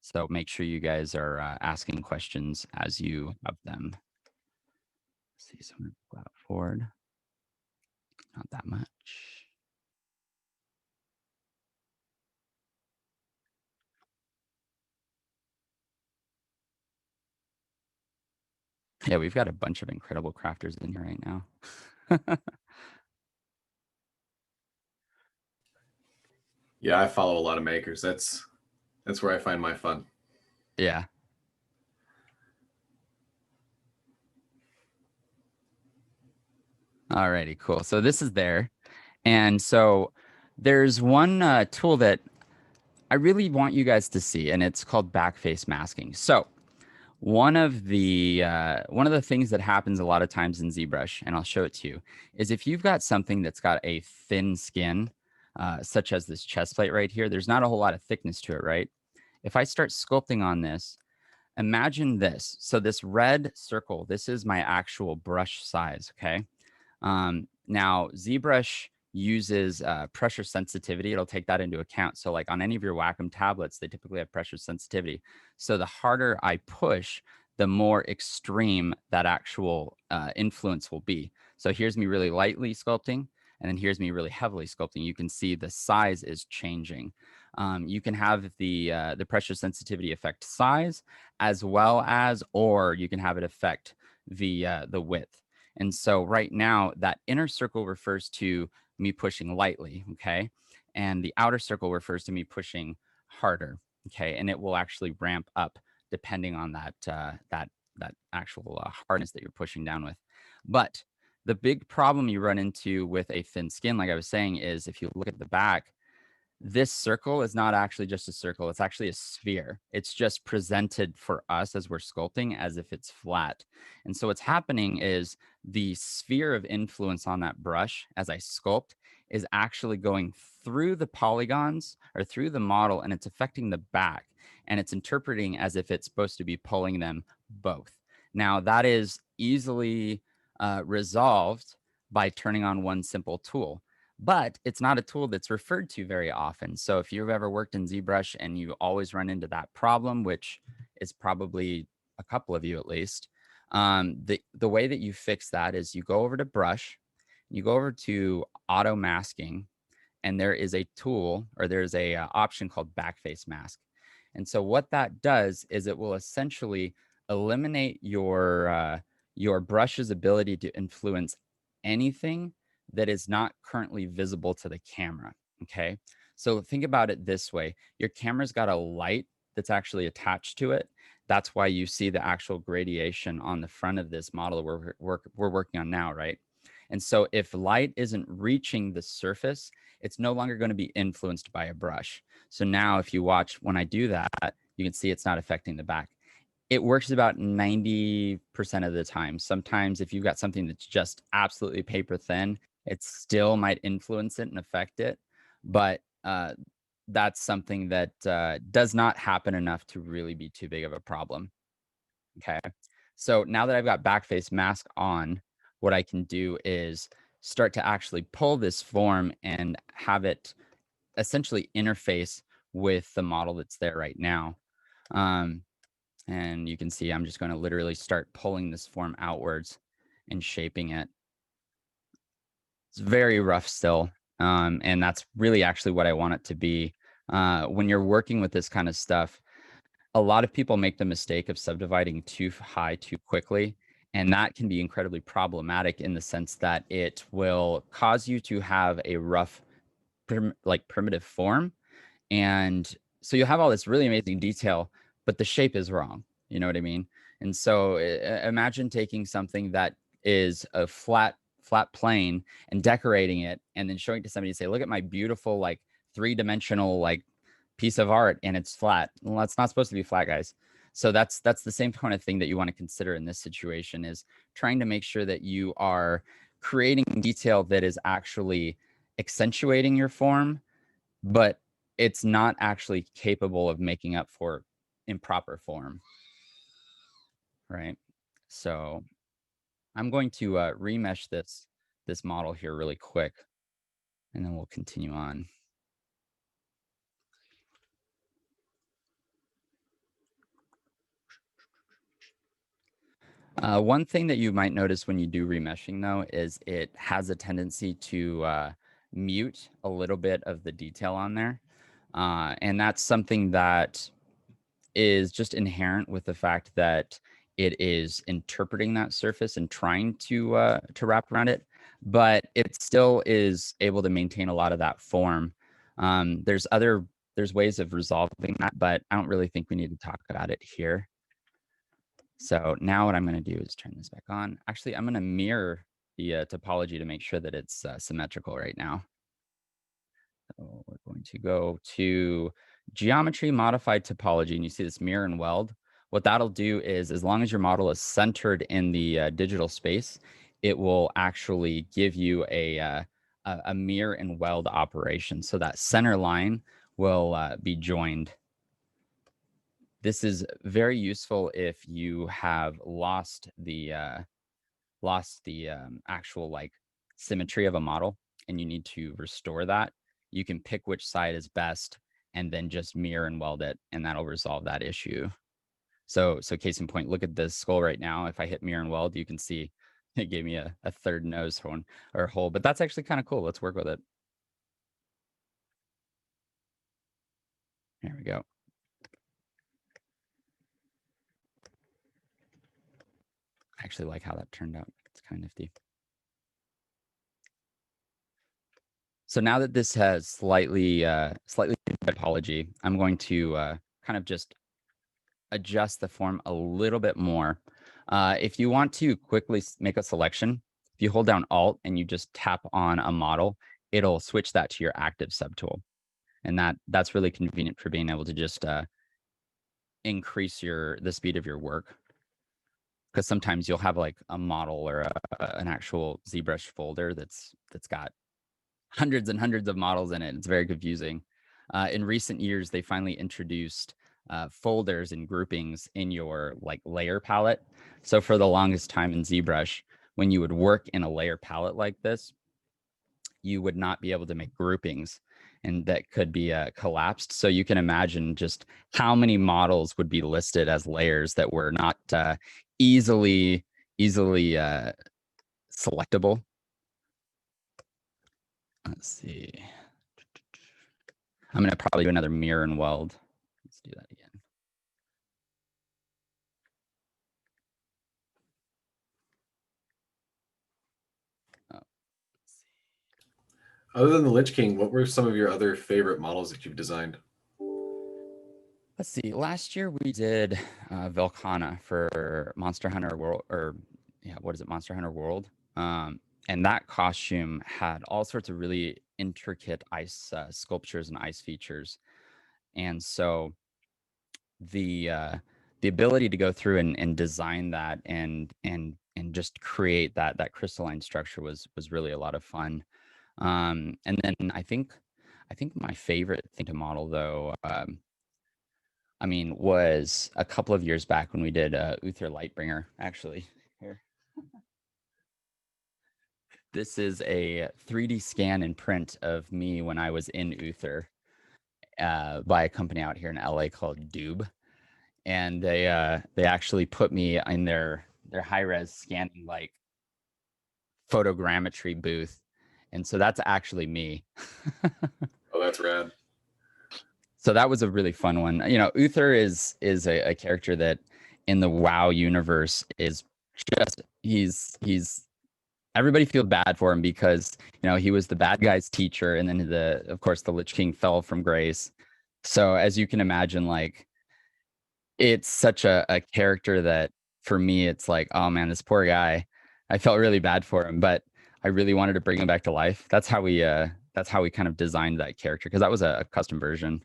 So make sure you guys are asking questions as you have them. Let's see, so I'm going to go out forward. Not that much. Yeah, we've got a bunch of incredible crafters in here right now. Yeah, I follow a lot of makers. That's where I find my fun. Yeah. Alrighty, cool. So this is there. And so there's one tool that I really want you guys to see, and it's called backface masking. So one of the things that happens a lot of times in ZBrush, and I'll show it to you, is if you've got something that's got a thin skin, such as this chest plate right here, there's not a whole lot of thickness to it, right? If I start sculpting on this, imagine this. So this red circle, this is my actual brush size, okay? Now, ZBrush uses pressure sensitivity. It'll take that into account. So like on any of your Wacom tablets, they typically have pressure sensitivity. So the harder I push, the more extreme that actual influence will be. So here's me really lightly sculpting, and then here's me really heavily sculpting. You can see the size is changing. You can have the pressure sensitivity affect size as well as, or you can have it affect the width. And so right now that inner circle refers to me pushing lightly, okay? And the outer circle refers to me pushing harder, okay? And it will actually ramp up depending on that that actual hardness that you're pushing down with. But the big problem you run into with a thin skin, like I was saying, is if you look at the back, this circle is not actually just a circle. It's actually a sphere. It's just presented for us as we're sculpting as if it's flat. And so what's happening is the sphere of influence on that brush as I sculpt is actually going through the polygons or through the model, and it's affecting the back, and it's interpreting as if it's supposed to be pulling them both. Now that is easily resolved by turning on one simple tool. But it's not a tool that's referred to very often. So if you've ever worked in ZBrush and you always run into that problem, which is probably a couple of you at least, the way that you fix that is you go over to Brush, you go over to Auto Masking, and there is a tool, or there's a option called Backface Mask. And so what that does is it will essentially eliminate your brush's ability to influence anything that is not currently visible to the camera, okay? So think about it this way. Your camera's got a light that's actually attached to it. That's why you see the actual gradation on the front of this model we're working on now, right? And so if light isn't reaching the surface, it's no longer going to be influenced by a brush. So now if you watch when I do that, you can see it's not affecting the back. It works about 90% of the time. Sometimes if you've got something that's just absolutely paper thin, it still might influence it and affect it. But that's something that does not happen enough to really be too big of a problem. Okay. So now that I've got backface mask on, what I can do is start to actually pull this form and have it essentially interface with the model that's there right now. And you can see I'm just going to literally start pulling this form outwards and shaping it. It's very rough still. And that's really actually what I want it to be. When you're working with this kind of stuff, a lot of people make the mistake of subdividing too high too quickly. And that can be incredibly problematic in the sense that it will cause you to have a rough, primitive form. And so you'll have all this really amazing detail, but the shape is wrong. You know what I mean? And so imagine taking something that is a flat plane and decorating it and then showing it to somebody and say, look at my beautiful, like 3-dimensional, like piece of art, and it's flat. Well, that's not supposed to be flat, guys. So that's the same kind of thing that you want to consider in this situation, is trying to make sure that you are creating detail that is actually accentuating your form, but it's not actually capable of making up for improper form, right? So I'm going to remesh this model here really quick, and then we'll continue on. One thing that you might notice when you do remeshing, though, is it has a tendency to mute a little bit of the detail on there. And that's something that is just inherent with the fact that it is interpreting that surface and trying to wrap around it, but it still is able to maintain a lot of that form. There's ways of resolving that, but I don't really think we need to talk about it here. So now what I'm going to do is turn this back on. Actually, I'm going to mirror the topology to make sure that it's symmetrical right now. So we're going to go to geometry, modified topology, and you see this mirror and weld. What that'll do is, as long as your model is centered in the digital space, it will actually give you a mirror and weld operation. So that center line will be joined. This is very useful if you have lost the actual like symmetry of a model and you need to restore that. You can pick which side is best and then just mirror and weld it, and that'll resolve that issue. So case in point, look at this skull right now. If I hit mirror and weld, you can see it gave me a third nose horn or hole, but that's actually kind of cool. Let's work with it. There we go. I actually like how that turned out. It's kind of nifty. So now that this has slightly topology, I'm going to kind of just adjust the form a little bit more. If you want to quickly make a selection, if you hold down Alt and you just tap on a model, it'll switch that to your active subtool. And that's really convenient for being able to just increase the speed of your work. Because sometimes you'll have like a model or an actual ZBrush folder that's got hundreds and hundreds of models in it. It's very confusing. In recent years, they finally introduced folders and groupings in your like layer palette. So for the longest time in ZBrush, when you would work in a layer palette like this, you would not be able to make groupings, and that could be collapsed. So you can imagine just how many models would be listed as layers that were not easily selectable. Let's see. I'm going to probably do another mirror and weld. Let's do that again. Other than the Lich King, what were some of your other favorite models that you've designed? Let's see. Last year we did Velkhana for Monster Hunter World, or yeah, what is it, Monster Hunter World? And that costume had all sorts of really intricate ice sculptures and ice features, and so the ability to go through and design that and just create that crystalline structure was really a lot of fun. And then I think my favorite thing to model, though, I mean, was a couple of years back when we did Uther Lightbringer, actually. Here. This is a 3D scan and print of me when I was in Uther by a company out here in LA called Doob. and they actually put me in their high-res scanning like photogrammetry booth, and so that's actually me. Oh, that's rad. So that was a really fun one. You know, Uther is a character that in the WoW universe is just he's everybody feels bad for him because you know he was the bad guy's teacher, and then of course the Lich King fell from grace. So as you can imagine, like it's such a character that for me it's like, oh man, this poor guy. I felt really bad for him, but I really wanted to bring him back to life. That's how we kind of designed that character because that was a custom version.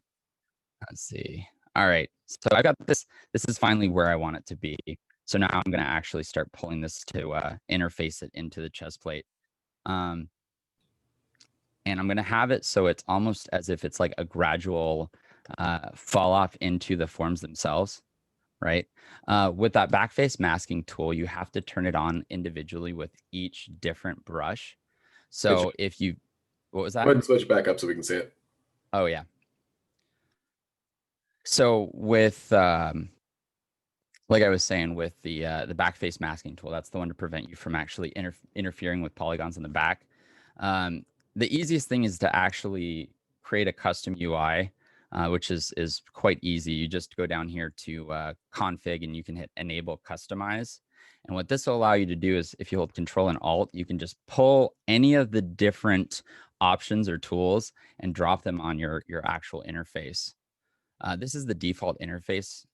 Let's see. All right. So I got this. This is finally where I want it to be. So now I'm going to actually start pulling this to interface it into the chest plate. And I'm going to have it so it's almost as if it's like a gradual fall off into the forms themselves, right? With that backface masking tool, you have to turn it on individually with each different brush. So if you, what was that? Go ahead and switch back up so we can see it. Oh, yeah. So with like I was saying, with the backface masking tool, that's the one to prevent you from actually interfering with polygons in the back. The easiest thing is to actually create a custom UI, which is quite easy. You just go down here to config and you can hit enable customize. And what this will allow you to do is if you hold Control and Alt, you can just pull any of the different options or tools and drop them on your actual interface. This is the default interface,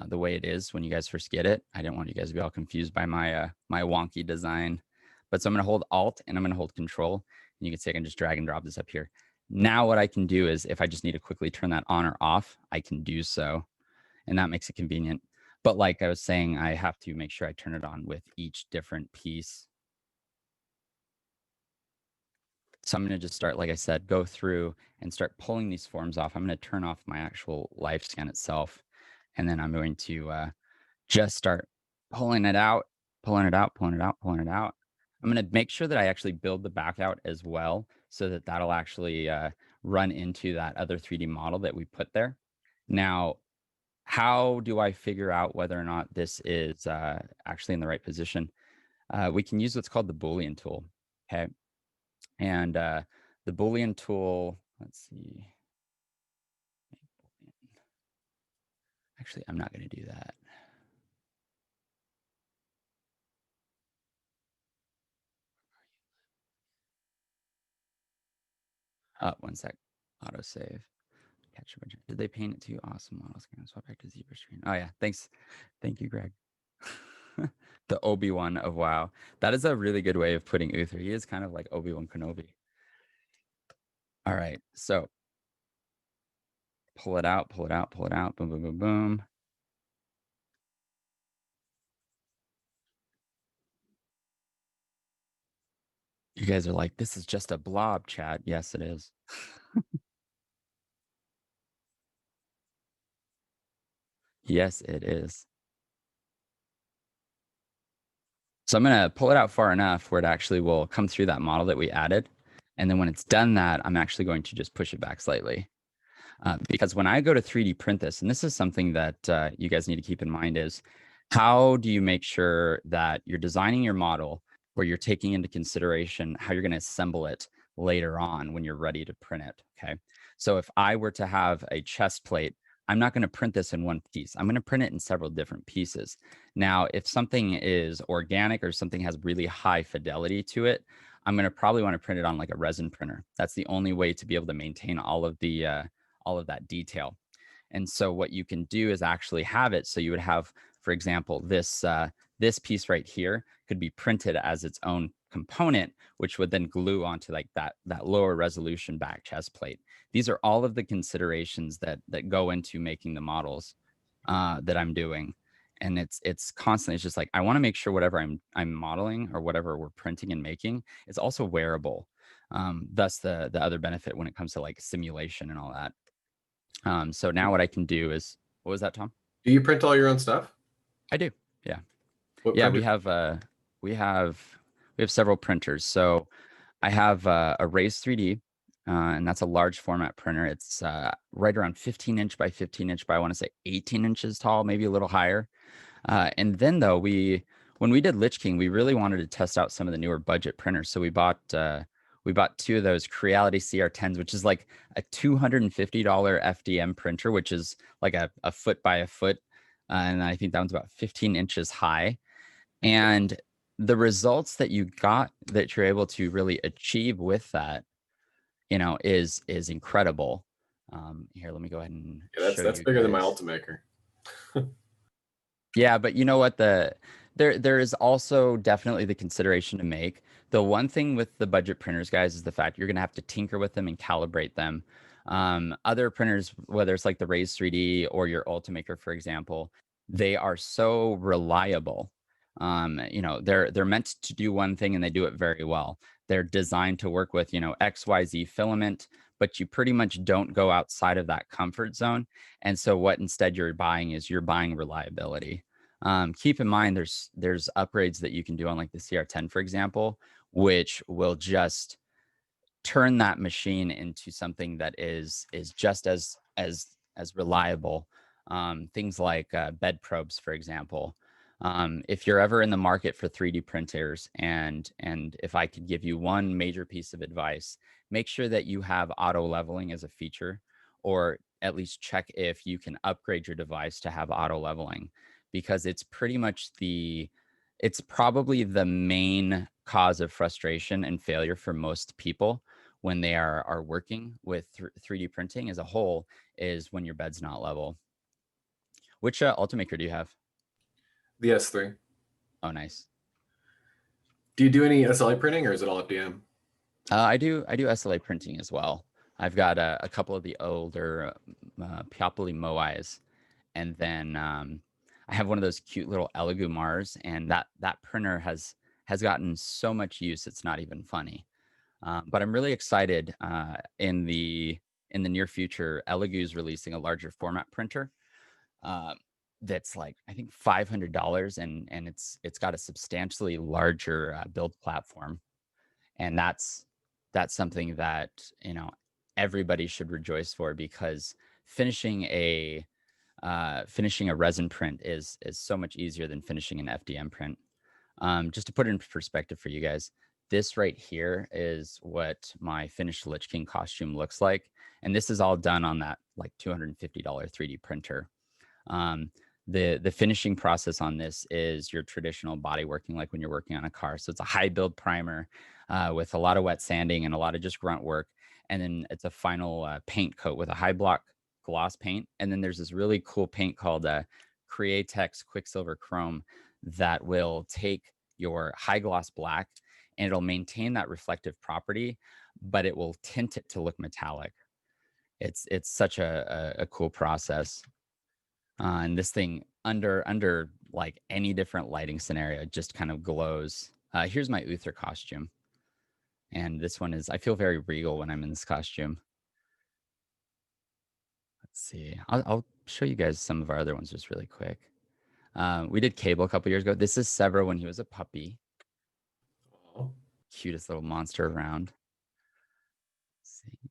the way it is when you guys first get it. I didn't want you guys to be all confused by my my wonky design. But so I'm going to hold Alt and I'm going to hold Control. And you can see I can just drag and drop this up here. Now what I can do is if I just need to quickly turn that on or off, I can do so. And that makes it convenient. But like I was saying, I have to make sure I turn it on with each different piece. So I'm going to just start, like I said, go through and start pulling these forms off. I'm going to turn off my actual live scan itself. And then I'm going to just start pulling it out, pulling it out, pulling it out, pulling it out. I'm going to make sure that I actually build the back out as well so that that'll actually run into that other 3D model that we put there. Now, how do I figure out whether or not this is actually in the right position? We can use what's called the Boolean tool, okay? And the Boolean tool, let's see. Actually, I'm not going to do that. One sec. Autosave. Catch a bunch. Did they paint it too? Awesome models. Can I swap back to Zbrush screen? Oh yeah, thanks. Thank you, Greg. The Obi-Wan of WoW. That is a really good way of putting Uther. He is kind of like Obi-Wan Kenobi. All right, so pull it out, pull it out, pull it out. Boom, boom, boom, boom. You guys are like, this is just a blob, chat. Yes, it is. Yes, it is. So I'm going to pull it out far enough where it actually will come through that model that we added. And then when it's done that, I'm actually going to just push it back slightly. Because when I go to 3D print this, and this is something that you guys need to keep in mind is how do you make sure that you're designing your model where you're taking into consideration how you're going to assemble it later on when you're ready to print it, okay? So if I were to have a chest plate, I'm not going to print this in one piece. I'm going to print it in several different pieces. Now, if something is organic or something has really high fidelity to it, I'm going to probably want to print it on like a resin printer. That's the only way to be able to maintain all of that detail. And so what you can do is actually have it. So you would have, for example, this piece right here could be printed as its own component, which would then glue onto like that lower resolution back chest plate. These are all of the considerations that go into making the models that I'm doing. And it's constantly, it's just like, I want to make sure whatever I'm modeling or whatever we're printing and making is also wearable. Thus the other benefit when it comes to like simulation and all that. So now what I can do is, what was that, Tom? Do you print all your own stuff? I do. Yeah. What Yeah. printer? We have several printers. So I have a Raise 3D. and that's a large format printer. It's right around 15-inch by 15-inch by, I want to say 18 inches tall, maybe a little higher. And then though, when we did Lich King, we really wanted to test out some of the newer budget printers. So we bought two of those Creality CR10s, which is like a $250 FDM printer, which is like a foot by a foot. And I think that one's about 15 inches high. And the results that you got, that you're able to really achieve with that, is incredible. Here, let me go ahead and show that's you bigger than my guys. Ultimaker. Yeah, but you know what? There is also definitely the consideration to make. The one thing with the budget printers, guys, is the fact you're gonna have to tinker with them and calibrate them. Other printers, whether it's like the Raise 3D or your Ultimaker, for example, they are so reliable. They're meant to do one thing and they do it very well. They're designed to work with, XYZ filament, but you pretty much don't go outside of that comfort zone. And so what instead you're buying reliability. Keep in mind there's upgrades that you can do on like the CR10, for example, which will just turn that machine into something that is just as reliable. Things like bed probes, for example. If you're ever in the market for 3D printers, and if I could give you one major piece of advice, make sure that you have auto leveling as a feature, or at least check if you can upgrade your device to have auto leveling, because it's probably the main cause of frustration and failure for most people when they are working with 3D printing as a whole, is when your bed's not level. Which Ultimaker do you have? The S3. Oh, nice. Do you do any SLA printing, or is it all FDM? I do SLA printing as well. I've got a couple of the older Piopoli Moais, and then I have one of those cute little Elegoo Mars, and that printer has gotten so much use, it's not even funny. But I'm really excited. In the near future, Elegoo is releasing a larger format printer that's like, I think $500, and it's got a substantially larger build platform, and that's something that everybody should rejoice for, because finishing a resin print is so much easier than finishing an FDM print. Just to put it in perspective for you guys, this right here is what my finished Lich King costume looks like. And this is all done on that like $250 3D printer. The finishing process on this is your traditional body working, like when you're working on a car. So it's a high build primer with a lot of wet sanding and a lot of just grunt work. And then it's a final paint coat with a high block gloss paint. And then there's this really cool paint called Createx Quicksilver Chrome that will take your high gloss black and it'll maintain that reflective property, but it will tint it to look metallic. It's such a cool process. And this thing under like any different lighting scenario just kind of glows. Here's my Uther costume. And this one is, I feel very regal when I'm in this costume. Let's see. I'll show you guys some of our other ones just really quick. We did Cable a couple years ago. This is Severo when he was a puppy. Oh. Cutest little monster around. Let's see.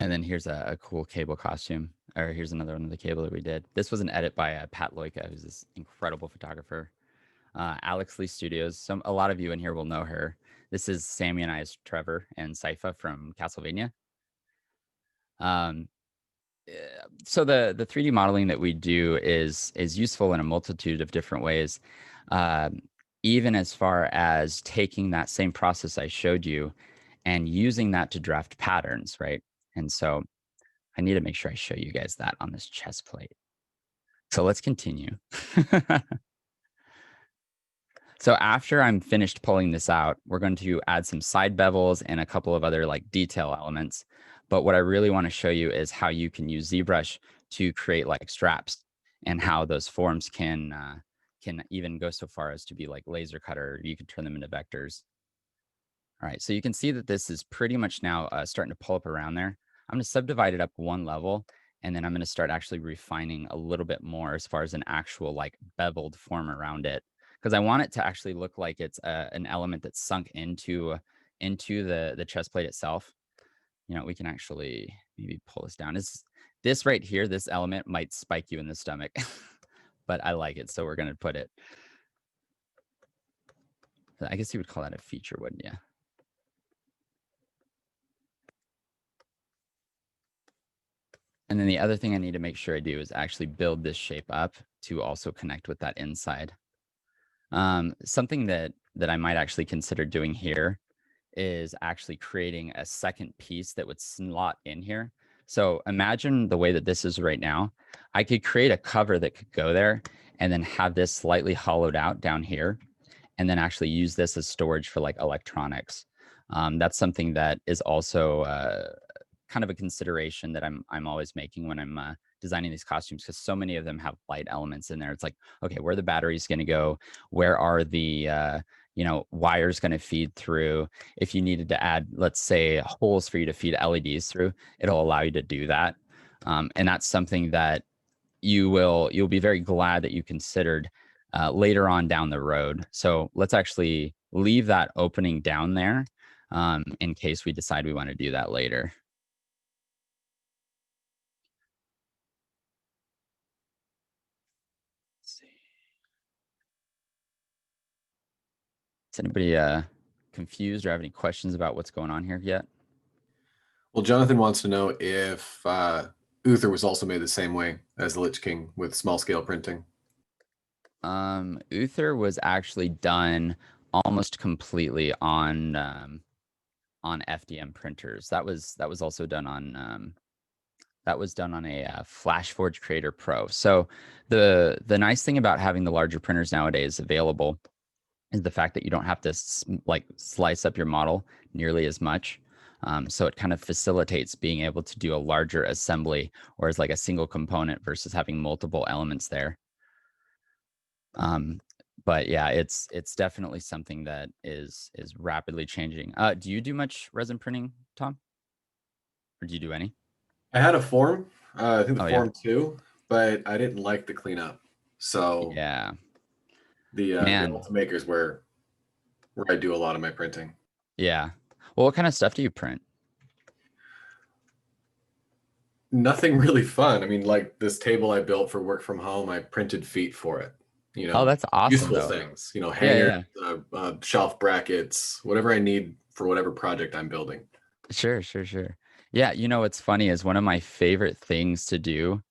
And then here's a cool Cable costume. Or here's another one of the Cable that we did. This was an edit by Pat Loika, who's this incredible photographer. Alex Lee Studios. A lot of you in here will know her. This is Sammy and I's Trevor and Sypha from Castlevania. So the 3D modeling that we do is useful in a multitude of different ways. Even as far as taking that same process I showed you and using that to draft patterns, right? And so I need to make sure I show you guys that on this chest plate. So let's continue. So after I'm finished pulling this out, we're going to add some side bevels and a couple of other like detail elements. But what I really want to show you is how you can use ZBrush to create like straps, and how those forms can even go so far as to be like laser cutter. You can turn them into vectors. All right, so you can see that this is pretty much now starting to pull up around there. I'm going to subdivide it up one level, and then I'm going to start actually refining a little bit more as far as an actual like beveled form around it, because I want it to actually look like it's an element that's sunk into into the chest plate itself, you know, we can actually maybe pull this down. Is this right here, this element might spike you in the stomach, but I like it, so we're gonna put it. I guess you would call that a feature, wouldn't you? And then the other thing I need to make sure I do is actually build this shape up to also connect with that inside. Something that I might actually consider doing here is actually creating a second piece that would slot in here. So imagine the way that this is right now. I could create a cover that could go there and then have this slightly hollowed out down here, and then actually use this as storage for like electronics. That's something that is also kind of a consideration that I'm always making when I'm designing these costumes, because so many of them have light elements in there. It's like, okay, where are the batteries going to go? Where are the you know, wires going to feed through? If you needed to add, let's say, holes for you to feed LEDs through, it'll allow you to do that. And that's something that you'll be very glad that you considered later on down the road. So let's actually leave that opening down there in case we decide we want to do that later. Let's see. Is anybody confused or have any questions about what's going on here yet? Well, Jonathan wants to know if Uther was also made the same way as the Lich King with small scale printing. Uther was actually done almost completely on FDM printers. That was also done on a FlashForge Creator Pro. So the nice thing about having the larger printers nowadays available is the fact that you don't have to like slice up your model nearly as much. So it kind of facilitates being able to do a larger assembly, whereas like a single component versus having multiple elements there. But yeah, it's definitely something that is rapidly changing. Do you do much resin printing, Tom? Or do you do any? I had a form, I think the Oh, yeah. form 2, but I didn't like the cleanup. So Yeah. the Man. Ultimaker is where I do a lot of my printing. Yeah. Well, what kind of stuff do you print? Nothing really fun. I mean, like this table I built for work from home, I printed feet for it. You Oh, know, that's awesome, useful though. things. You know, Yeah, hangers, yeah. shelf brackets, whatever I need for whatever project I'm building. Sure. Yeah, you know what's funny is one of my favorite things to do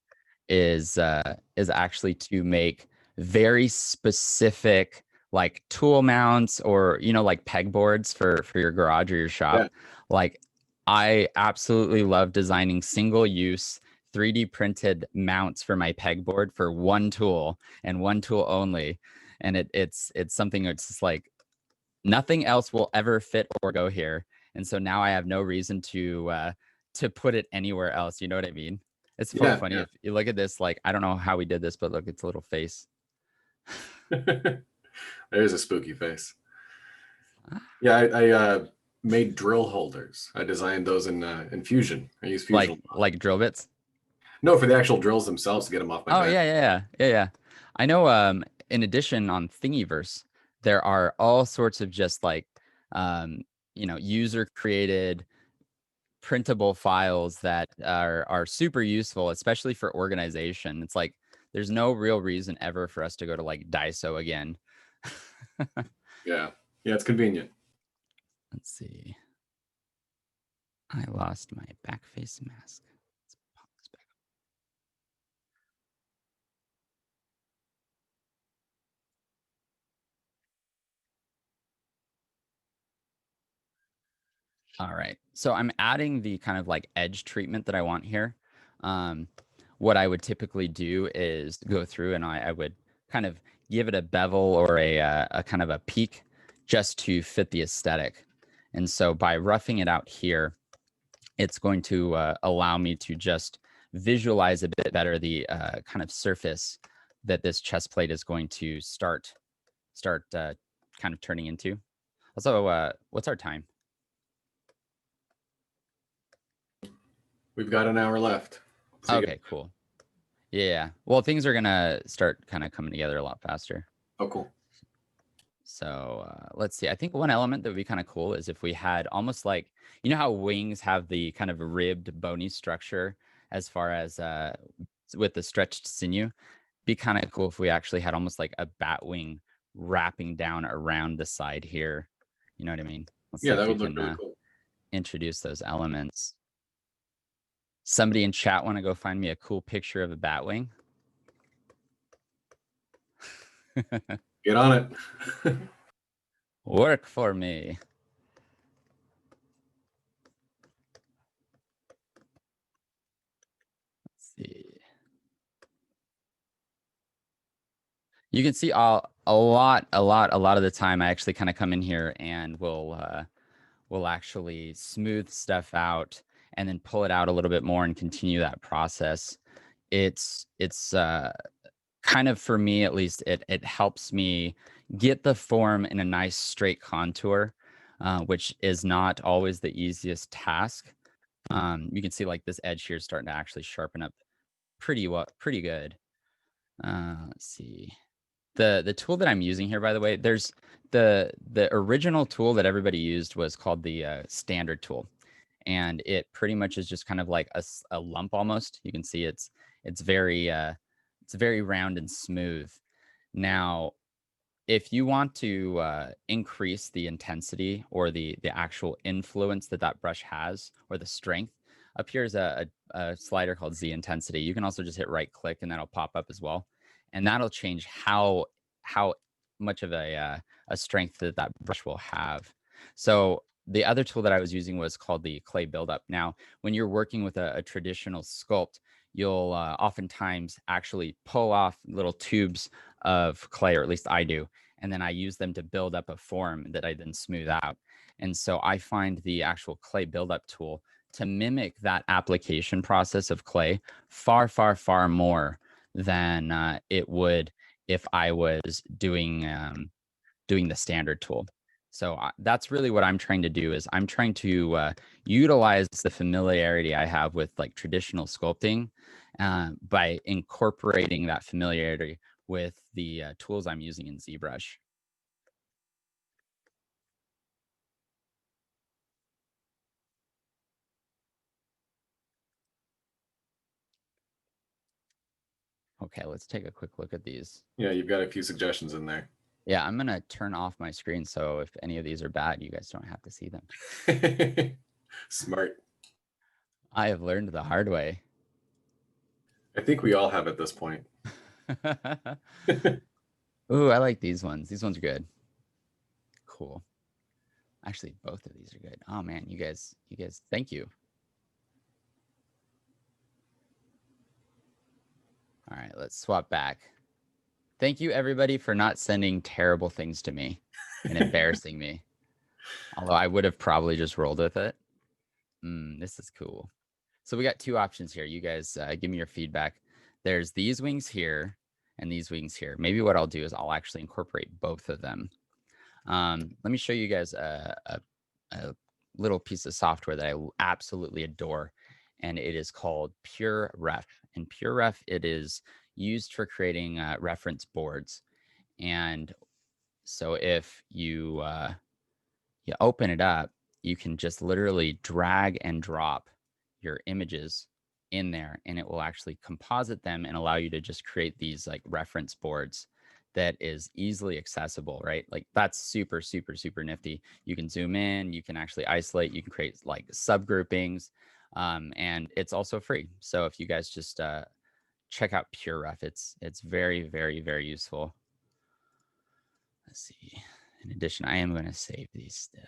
is actually to make very specific like tool mounts, or you know, like pegboards for your garage or your shop. Yeah. Like I absolutely love designing single use 3D printed mounts for my pegboard for one tool and one tool only. And it's something that's just like nothing else will ever fit or go here. And so now I have no reason to put it anywhere else. You know what I mean? It's so funny. Yeah. If you look at this, like, I don't know how we did this, but look, it's a little face. There's a spooky face. Yeah, I made drill holders. I designed those in Fusion. I use Fusion. Like drill bits. No, for the actual drills themselves to get them off my Oh back. yeah. I know. In addition, on Thingiverse, there are all sorts of just like, you know, user created printable files that are super useful, especially for organization. It's like there's no real reason ever for us to go to like Daiso again. Yeah, it's convenient. Let's see. I lost my back face mask. Let's pop this back up. All right. So I'm adding the kind of like edge treatment that I want here. What I would typically do is go through and I would kind of give it a bevel or a kind of a peak just to fit the aesthetic. And so by roughing it out here, it's going to allow me to just visualize a bit better the kind of surface that this chest plate is going to start kind of turning into. Also, what's our time? We've got an hour left. So Okay, cool. Yeah. Well, things are gonna start kind of coming together a lot faster. Oh, cool. So let's see. I think one element that would be kind of cool is if we had almost like, you know how wings have the kind of ribbed bony structure as far as with the stretched sinew. Be kind of cool if we actually had almost like a bat wing wrapping down around the side here. You know what I mean? Let's see Yeah, if that we would look can really cool. introduce those elements. Somebody in chat want to go find me a cool picture of a bat wing? Get on it. Work for me. Let's see. You can see a lot of the time I actually kind of come in here and we'll actually smooth stuff out and then pull it out a little bit more and continue that process. It's kind of, for me at least, it helps me get the form in a nice straight contour, which is not always the easiest task. You can see like this edge here is starting to actually sharpen up pretty good. Let's see. The tool that I'm using here, by the way, there's the original tool that everybody used was called the standard tool, and it pretty much is just kind of like a lump almost. You can see it's very round and smooth. Now, if you want to increase the intensity or the actual influence that brush has, or the strength, up here is a slider called Z intensity. You can also just hit right click and that'll pop up as well, and that'll change how much of a strength that brush will have. So the other tool that I was using was called the clay buildup. Now, when you're working with a traditional sculpt, you'll oftentimes actually pull off little tubes of clay, or at least I do, and then I use them to build up a form that I then smooth out. And so I find the actual clay buildup tool to mimic that application process of clay far more than it would if I was doing the standard tool. So that's really what I'm trying to do, is I'm trying to utilize the familiarity I have with like traditional sculpting by incorporating that familiarity with the tools I'm using in ZBrush. Okay, let's take a quick look at these. Yeah, you've got a few suggestions in there. Yeah, I'm going to turn off my screen, so if any of these are bad, you guys don't have to see them. Smart. I have learned the hard way. I think we all have at this point. Ooh, I like these ones. These ones are good. Cool. Actually, both of these are good. Oh man, you guys, thank you. All right, let's swap back. Thank you, everybody, for not sending terrible things to me and embarrassing me. Although I would have probably just rolled with it. This is cool. So we got two options here. You guys give me your feedback. There's these wings here and these wings here. Maybe what I'll do is I'll actually incorporate both of them. Let me show you guys a little piece of software that I absolutely adore, and it is called Pure Ref. And Pure Ref, it is used for creating reference boards. And so if you you open it up, you can just literally drag and drop your images in there, and it will actually composite them and allow you to just create these like reference boards that is easily accessible, right? Like that's super nifty. You can zoom in, you can actually isolate, you can create like subgroupings, and it's also free. So if you guys just check out Pure Ref, it's very useful. Let's see. In addition, I am going to save these still.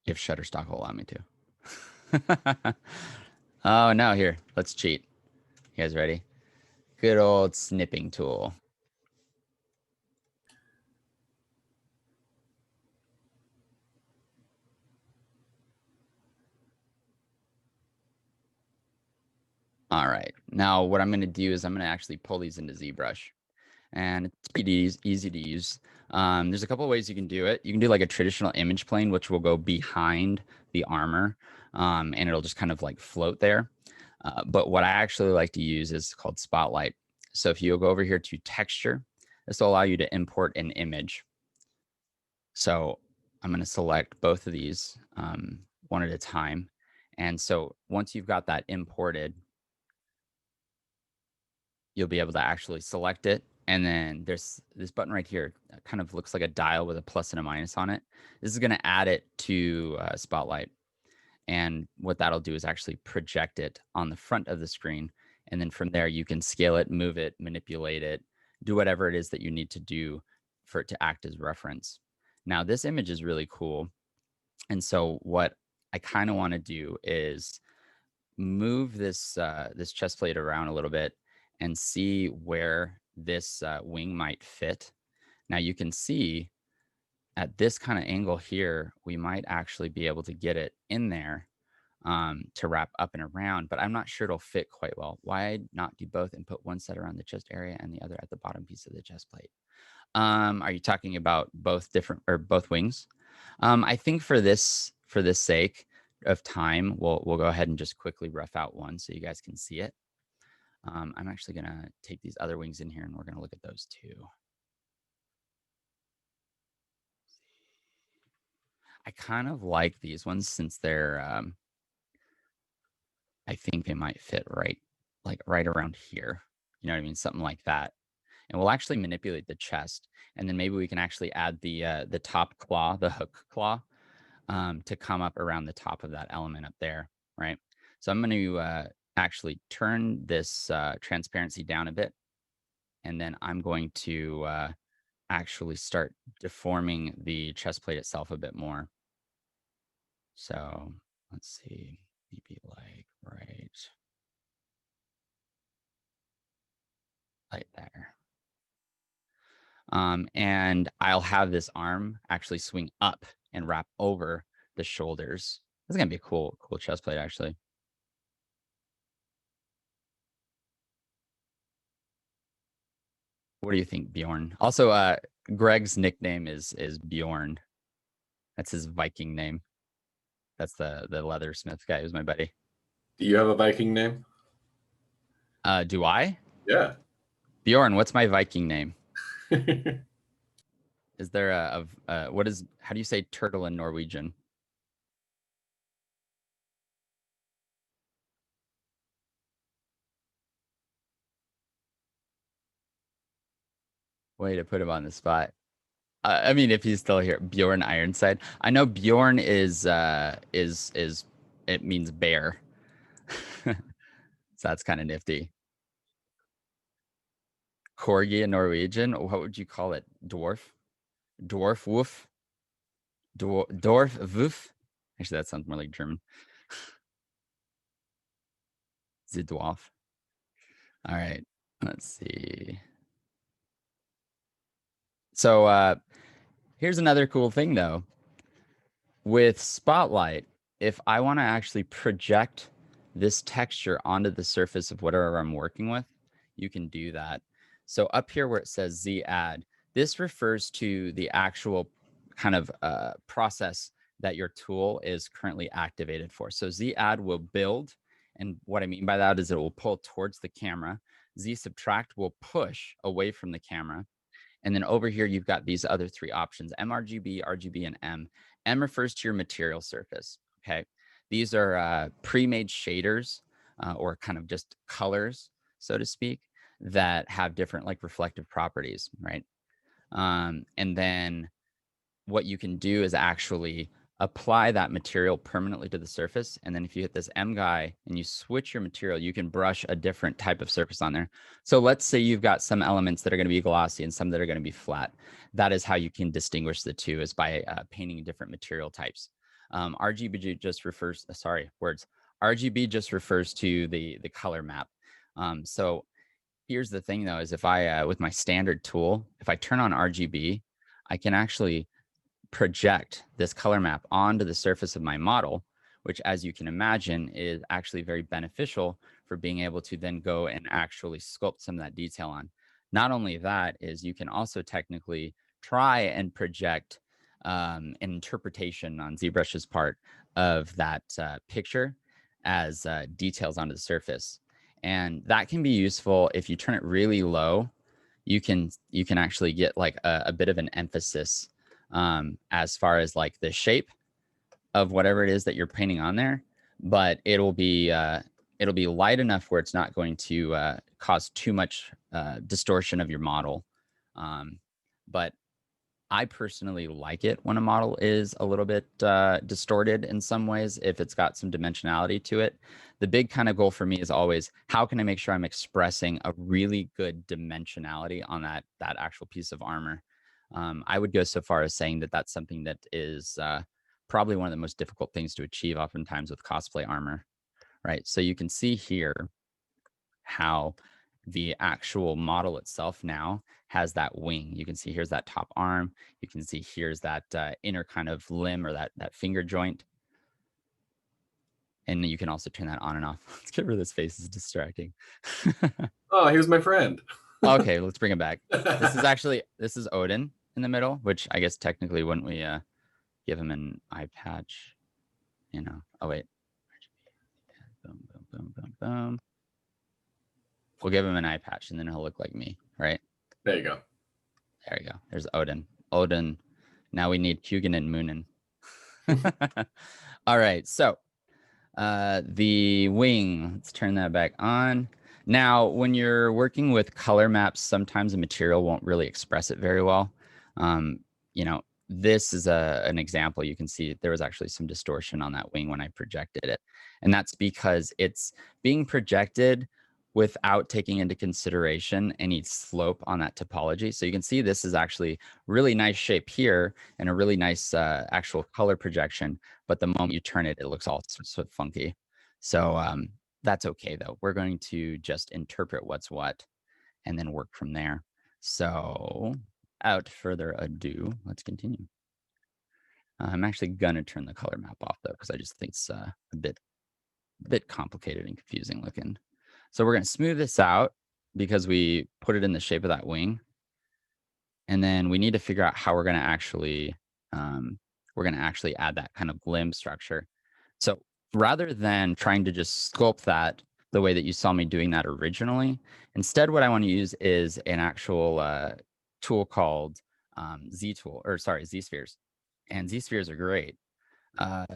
If Shutterstock will allow me to. Oh, no, here, let's cheat. You guys ready? Good old snipping tool. All right, now what I'm going to do is I'm going to actually pull these into ZBrush, and it's pretty easy to use. There's a couple of ways you can do it. You can do like a traditional image plane, which will go behind the armor, and it'll just kind of like float there. But what I actually like to use is called Spotlight. So if you go over here to texture, this will allow you to import an image. So I'm going to select both of these one at a time. And so once you've got that imported, you'll be able to actually select it. And then there's this button right here that kind of looks like a dial with a plus and a minus on it. This is going to add it to Spotlight. And what that'll do is actually project it on the front of the screen. And then from there, you can scale it, move it, manipulate it, do whatever it is that you need to do for it to act as reference. Now, this image is really cool. And so what I kind of want to do is move this this chest plate around a little bit and see where this wing might fit. Now you can see at this kind of angle here, we might actually be able to get it in there to wrap up and around, but I'm not sure it'll fit quite well. Why not do both and put one set around the chest area and the other at the bottom piece of the chest plate? Are you talking about both different or both wings? I think for this sake of time, we'll go ahead and just quickly rough out one so you guys can see it. I'm actually gonna take these other wings in here and we're gonna look at those too. I kind of like these ones since they're, I think they might fit right around here. You know what I mean? Something like that. And we'll actually manipulate the chest. And then maybe we can actually add the top claw, the hook claw, to come up around the top of that element up there, right? So I'm going to actually turn this transparency down a bit. And then I'm going to actually start deforming the chest plate itself a bit more. So let's see, maybe like right there. And I'll have this arm actually swing up and wrap over the shoulders. This is gonna be a cool chest plate, actually. What do you think, Bjorn? Also, Greg's nickname is Bjorn. That's his Viking name. That's the leathersmith guy who's my buddy. Do you have a Viking name? Do I? Yeah. Bjorn, what's my Viking name? Is there how do you say turtle in Norwegian? Way to put him on the spot. I mean, if he's still here, Bjorn Ironside. I know Bjorn is it means bear. So that's kind of nifty. Corgi in Norwegian. What would you call it? Dwarf? Dwarf woof? Dwarf woof? Actually, that sounds more like German. The dwarf. All right. Let's see. So here's another cool thing though. With Spotlight, if I want to actually project this texture onto the surface of whatever I'm working with, you can do that. So up here where it says Z add, this refers to the actual kind of process that your tool is currently activated for. So Z add will build, and what I mean by that is it will pull towards the camera. Z subtract will push away from the camera. And then over here, you've got these other three options, mRGB, RGB, and M. M refers to your material surface, okay? These are pre-made shaders or kind of just colors, so to speak, that have different like reflective properties, right? And then what you can do is actually apply that material permanently to the surface. And then if you hit this M guy and you switch your material, you can brush a different type of surface on there. So let's say you've got some elements that are going to be glossy and some that are going to be flat. That is how you can distinguish the two, is by painting different material types. RGB just refers, RGB just refers to the color map. So here's the thing though, is if I, with my standard tool, if I turn on RGB, I can actually project this color map onto the surface of my model, which, as you can imagine, is actually very beneficial for being able to then go and actually sculpt some of that detail on. Not only that, is you can also technically try and project an interpretation on ZBrush's part of that picture as details onto the surface. And that can be useful if you turn it really low. You can actually get like a bit of an emphasis as far as like the shape of whatever it is that you're painting on there, but it'll be light enough where it's not going to cause too much distortion of your model. But I personally like it when a model is a little bit distorted in some ways, if it's got some dimensionality to it. The big kind of goal for me is always, how can I make sure I'm expressing a really good dimensionality on that actual piece of armor? I would go so far as saying that that's something that is probably one of the most difficult things to achieve oftentimes with cosplay armor, right? So you can see here how the actual model itself now has that wing. You can see here's that top arm. You can see here's that inner kind of limb or that finger joint. And you can also turn that on and off. Let's get rid of this face, it's distracting. Oh, here's my friend. Okay, let's bring him back. This is Odin in the middle, which I guess technically wouldn't we give him an eye patch? You know, oh wait. Boom, boom, boom, boom, boom. We'll give him an eye patch and then he'll look like me, right? There you go. There you go. There's Odin. Odin. Now we need Hugin and Moonin. All right. So the wing, let's turn that back on. Now, when you're working with color maps, sometimes the material won't really express it very well. You know, this is an example. You can see there was actually some distortion on that wing when I projected it. And that's because it's being projected without taking into consideration any slope on that topology. So you can see this is actually really nice shape here and a really nice actual color projection. But the moment you turn it, it looks all sort of funky. So that's okay though. We're going to just interpret what's what and then work from there. So without further ado, let's continue. I'm actually gonna turn the color map off though, because I just think it's a bit complicated and confusing looking. So we're gonna smooth this out because we put it in the shape of that wing. And then we need to figure out how we're gonna actually add that kind of limb structure. So rather than trying to just sculpt that the way that you saw me doing that originally, instead what I want to use is an actual tool called Z-Spheres. And Z-Spheres are great.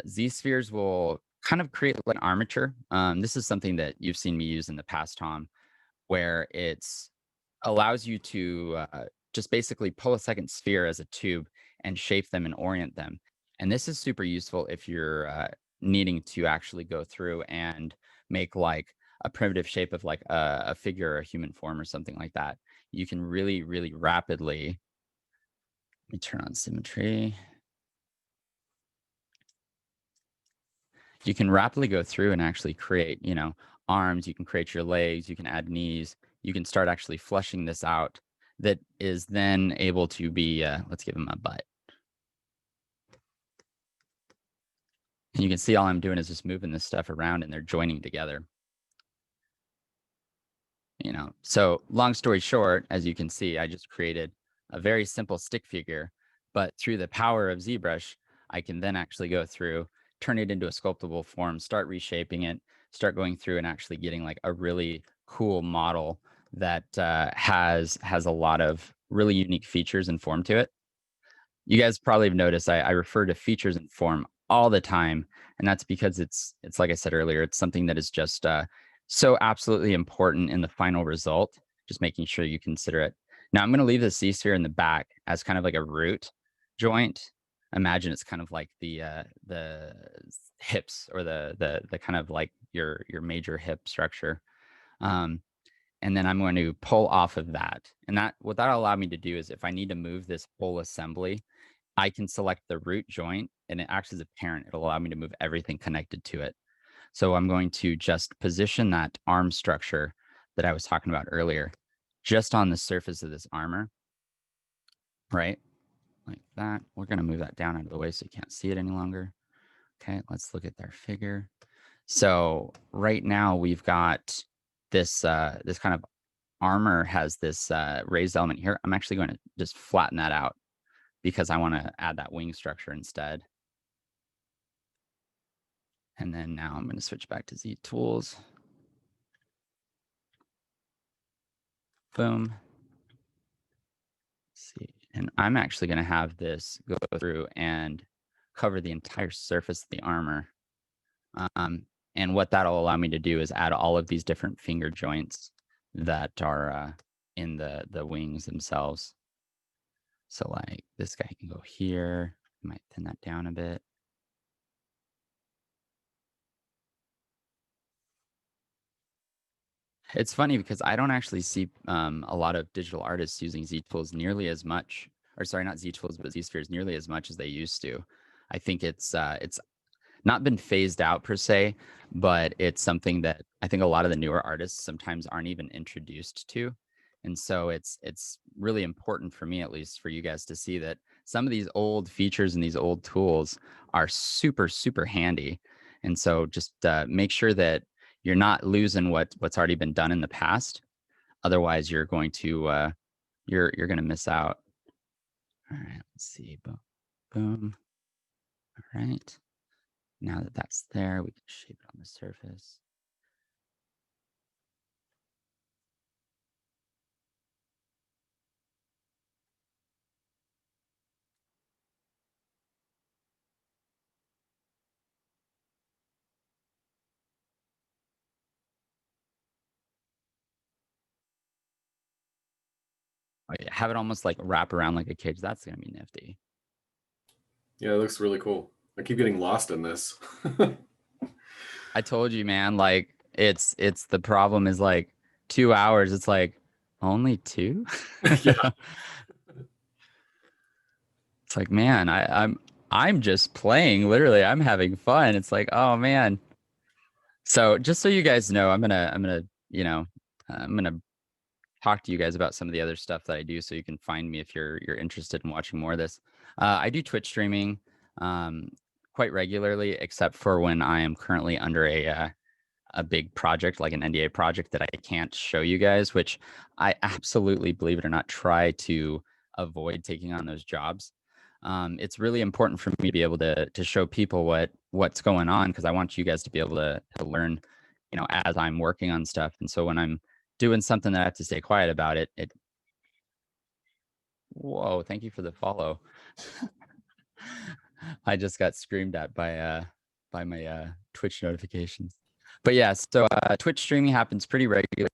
Z-Spheres will kind of create like an armature. This is something that you've seen me use in the past, Tom, where it's allows you to just basically pull a second sphere as a tube and shape them and orient them. And this is super useful if you're needing to actually go through and make like a primitive shape of like a figure or a human form or something like that. You can really, really rapidly, let me turn on symmetry. You can rapidly go through and actually create, you know, arms, you can create your legs, you can add knees, you can start actually flushing this out that is then able to be, let's give him a butt. And you can see all I'm doing is just moving this stuff around and they're joining together. You know, so long story short, as you can see, I just created a very simple stick figure, but through the power of ZBrush, I can then actually go through, turn it into a sculptable form, start reshaping it, start going through and actually getting like a really cool model that has a lot of really unique features and form to it. You guys probably have noticed I refer to features and form all the time, and that's because it's like I said earlier, it's something that is just so absolutely important in the final result, just making sure you consider it. Now I'm going to leave the Z-sphere in the back as kind of like a root joint. Imagine it's kind of like the hips or the kind of like your major hip structure. And then I'm going to pull off of that. And that what that'll allow me to do is if I need to move this whole assembly, I can select the root joint and it acts as a parent. It'll allow me to move everything connected to it. So I'm going to just position that arm structure that I was talking about earlier, just on the surface of this armor, right? Like that. We're going to move that down out of the way so you can't see it any longer. Okay, let's look at their figure. So right now we've got this this kind of armor has this raised element here. I'm actually going to just flatten that out because I want to add that wing structure instead. And then now I'm going to switch back to Z Tools. Boom. Let's see, and I'm actually going to have this go through and cover the entire surface of the armor. And what that'll allow me to do is add all of these different finger joints that are in the wings themselves. So like this guy can go here. Might thin that down a bit. It's funny because I don't actually see a lot of digital artists using Z Tools nearly as much, or sorry, not Z Tools, but Z Spheres nearly as much as they used to. I think it's not been phased out per se, but it's something that I think a lot of the newer artists sometimes aren't even introduced to. And so it's really important for me, at least for you guys, to see that some of these old features and these old tools are super, super handy. And so just make sure that you're not losing what's already been done in the past. Otherwise, you're going to you're going to miss out. All right, let's see. Boom, boom. All right. Now that that's there, we can shape it on the surface. Oh, yeah, have it almost like wrap around like a cage. That's going to be nifty. Yeah, it looks really cool. I keep getting lost in this. I told you, man, like it's the problem is like 2 hours. It's like only 2. Yeah. It's like, man, I'm just playing. Literally, I'm having fun. It's like, oh man. So just so you guys know, I'm gonna talk to you guys about some of the other stuff that I do, so you can find me if you're interested in watching more of this. I do Twitch streaming quite regularly, except for when I am currently under a big project, like an NDA project that I can't show you guys, which I absolutely, believe it or not, try to avoid taking on those jobs. It's really important for me to be able to show people what's going on, because I want you guys to be able to learn, as I'm working on stuff. And so when I'm doing something that I have to stay quiet about it. Whoa, thank you for the follow. I just got screamed at by my Twitch notifications. But yeah, so Twitch streaming happens pretty regularly,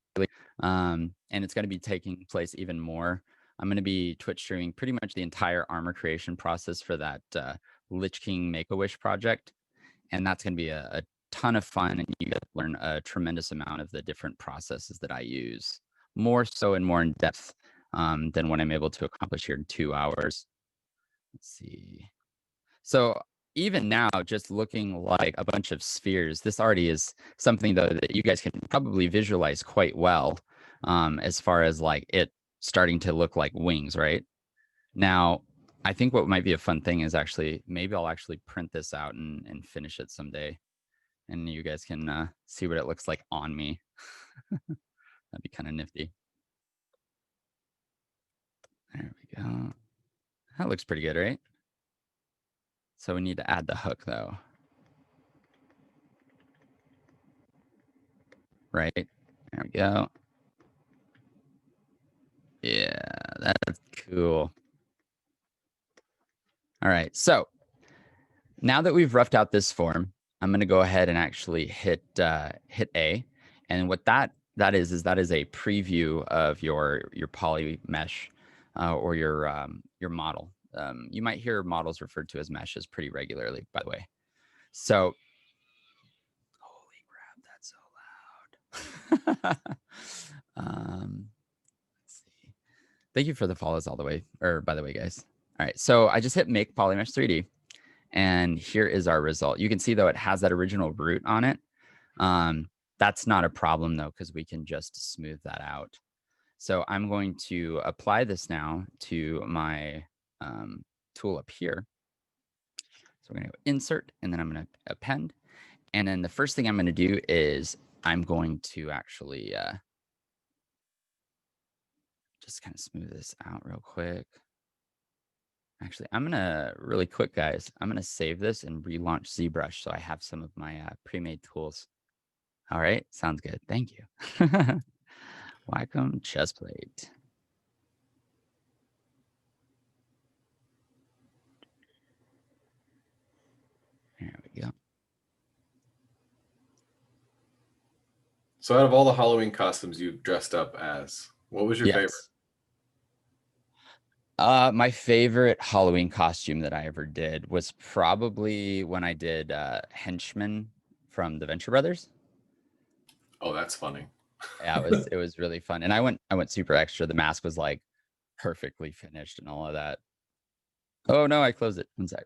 and it's going to be taking place even more. I'm going to be Twitch streaming pretty much the entire armor creation process for that Lich King Make-A-Wish project, and that's going to be a ton of fun, and you get to learn a tremendous amount of the different processes that I use, more so and more in depth than what I'm able to accomplish here in 2 hours. Let's see. So even now, just looking like a bunch of spheres, this already is something, though, that you guys can probably visualize quite well, as far as like it starting to look like wings, right? Now, I think what might be a fun thing is actually, maybe I'll actually print this out and finish it someday, and you guys can see what it looks like on me. That'd be kind of nifty. There we go. That looks pretty good, right? So we need to add the hook, though. Right? There we go. Yeah, that's cool. All right, so now that we've roughed out this form, I'm going to go ahead and actually hit A, and what that is a preview of your poly mesh or your model. You might hear models referred to as meshes pretty regularly, by the way. So, holy crap, that's so loud. Let's see. Thank you for the follows all the way, or by the way, guys. All right, so I just hit make polymesh 3D, and here is our result. You can see, though, it has that original root on it. That's not a problem, though, because we can just smooth that out. So I'm going to apply this now to my tool up here. So we're going to go insert, and then I'm going to append. And then the first thing I'm going to do is I'm going to actually just kind of smooth this out real quick. Actually, I'm gonna really quick, guys. I'm gonna save this and relaunch ZBrush so I have some of my pre-made tools. All right, sounds good. Thank you. Wacom chest plate. There we go. So, out of all the Halloween costumes you dressed up as, what was your favorite? My favorite Halloween costume that I ever did was probably when I did Henchman from the Venture Brothers. Oh, that's funny. Yeah, it was really fun. And I went super extra. The mask was like perfectly finished and all of that. Oh no, I closed it. One sec.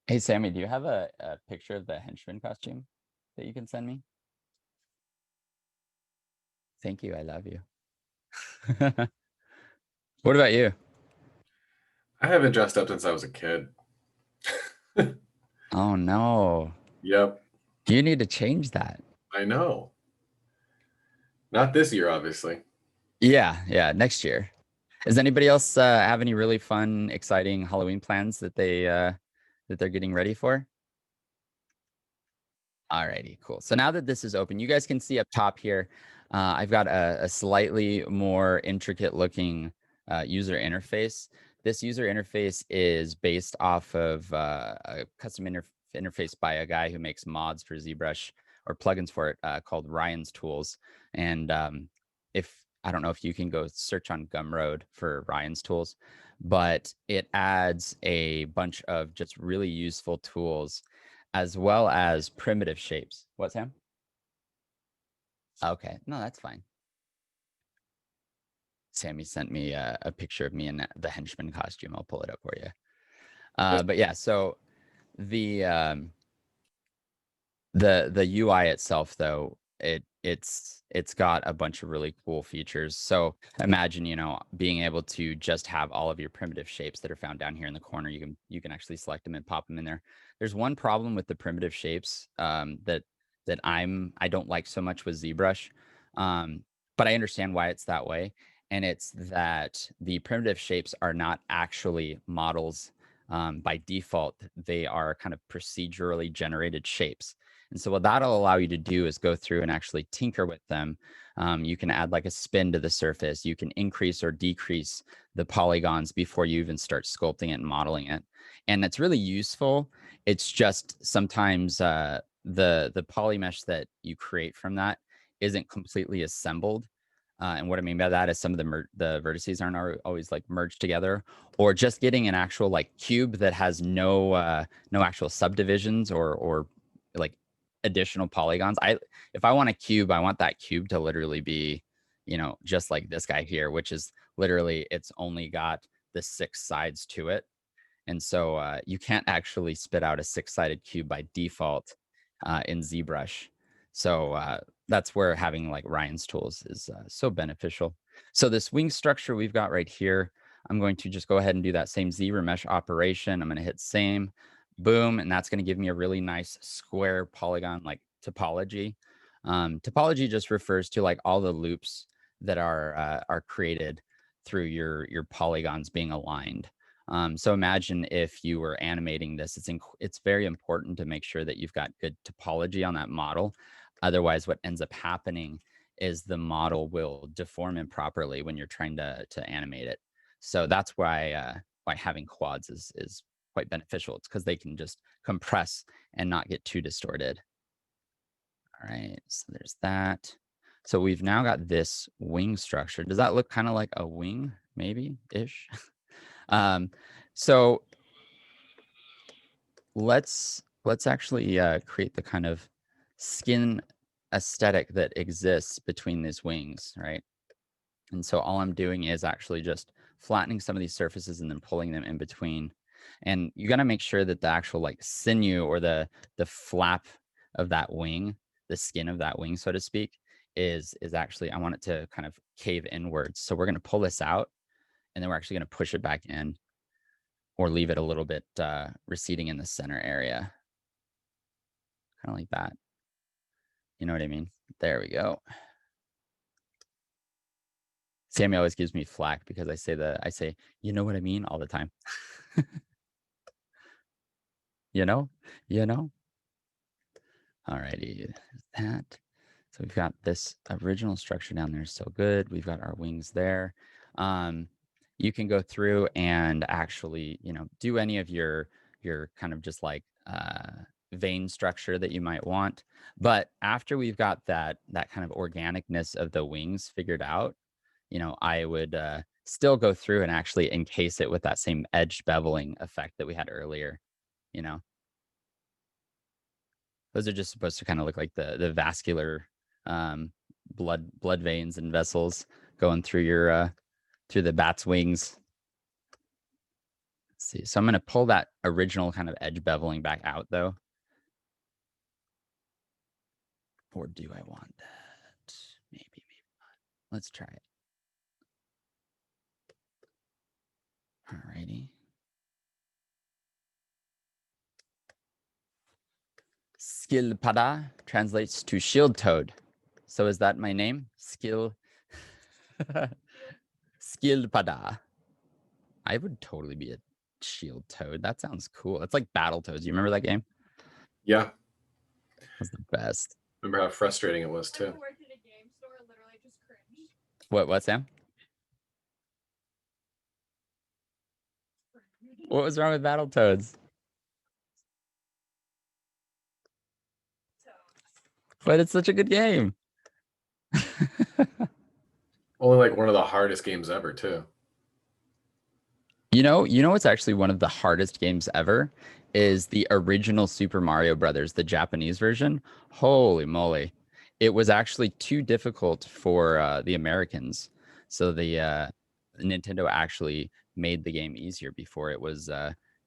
Hey Sammy, do you have a picture of the henchman costume that you can send me? Thank you. I love you. What about you? I haven't dressed up since I was a kid. Oh no. Yep, You need to change that. I know. Not this year, obviously. Yeah, next year. Does anybody else have any really fun, exciting Halloween plans that they're getting ready for? Alrighty, cool. So now that this is open, you guys can see up top here, I've got a slightly more intricate looking user interface. This user interface is based off of a custom interface by a guy who makes mods for ZBrush or plugins for it called Ryan's Tools. And if I don't know if you can go search on Gumroad for Ryan's Tools, but it adds a bunch of just really useful tools as well as primitive shapes. What, Sam? Okay, no, that's fine. Sammy sent me a picture of me in the henchman costume. I'll pull it up for you. But yeah, so the the UI itself, though, it's got a bunch of really cool features. So imagine, being able to just have all of your primitive shapes that are found down here in the corner. You can actually select them and pop them in there. There's one problem with the primitive shapes that I don't like so much with ZBrush, but I understand why it's that way. And it's that the primitive shapes are not actually models by default. They are kind of procedurally generated shapes. And so what that'll allow you to do is go through and actually tinker with them. You can add like a spin to the surface. You can increase or decrease the polygons before you even start sculpting it and modeling it. And that's really useful. It's just sometimes the poly mesh that you create from that isn't completely assembled. And what I mean by that is some of the vertices aren't always like merged together, or just getting an actual like cube that has no actual subdivisions or like additional polygons. If I want a cube, I want that cube to literally be, just like this guy here, which is literally it's only got the 6 sides to it. And so you can't actually spit out a 6-sided cube by default in ZBrush. So that's where having like Ryan's tools is so beneficial. So this wing structure we've got right here, I'm going to just go ahead and do that same Z remesh operation. I'm going to hit same, boom, and that's going to give me a really nice square polygon like topology. Topology just refers to like all the loops that are created through your polygons being aligned. So imagine if you were animating this, it's very important to make sure that you've got good topology on that model. Otherwise, what ends up happening is the model will deform improperly when you're trying to animate it. So that's why having quads is quite beneficial. It's because they can just compress and not get too distorted. All right, so there's that. So we've now got this wing structure. Does that look kind of like a wing, maybe ish? So let's actually create the kind of skin aesthetic that exists between these wings, right? And so all I'm doing is actually just flattening some of these surfaces and then pulling them in between. And you got to make sure that the actual like sinew or the flap of that wing, the skin of that wing, so to speak, is actually, I want it to kind of cave inwards. So we're going to pull this out and then we're actually going to push it back in, or leave it a little bit receding in the center area. Kind of like that. You know what I mean? There we go. Sammy always gives me flack because I say, you know what I mean, all the time. You know? Alrighty, that. So we've got this original structure down there, so good. We've got our wings there. You can go through and actually, do any of your kind of just like vein structure that you might want. But after we've got that kind of organicness of the wings figured out, I would still go through and actually encase it with that same edge beveling effect that we had earlier. Those are just supposed to kind of look like the vascular blood veins and vessels going through your through the bat's wings. Let's see. So I'm going to pull that original kind of edge beveling back out though. Or do I want that? Maybe not. Let's try it. Alrighty. Skilpada translates to shield toad. So is that my name? Skilpada. I would totally be a shield toad. That sounds cool. It's like Battletoads. You remember that game? Yeah. That's the best. Remember how frustrating it was too. What, Sam? What was wrong with Battletoads? But it's such a good game. Only like one of the hardest games ever too. You know what's actually one of the hardest games ever is the original Super Mario Brothers, the Japanese version. Holy moly. It was actually too difficult for the Americans. So the Nintendo actually made the game easier before it was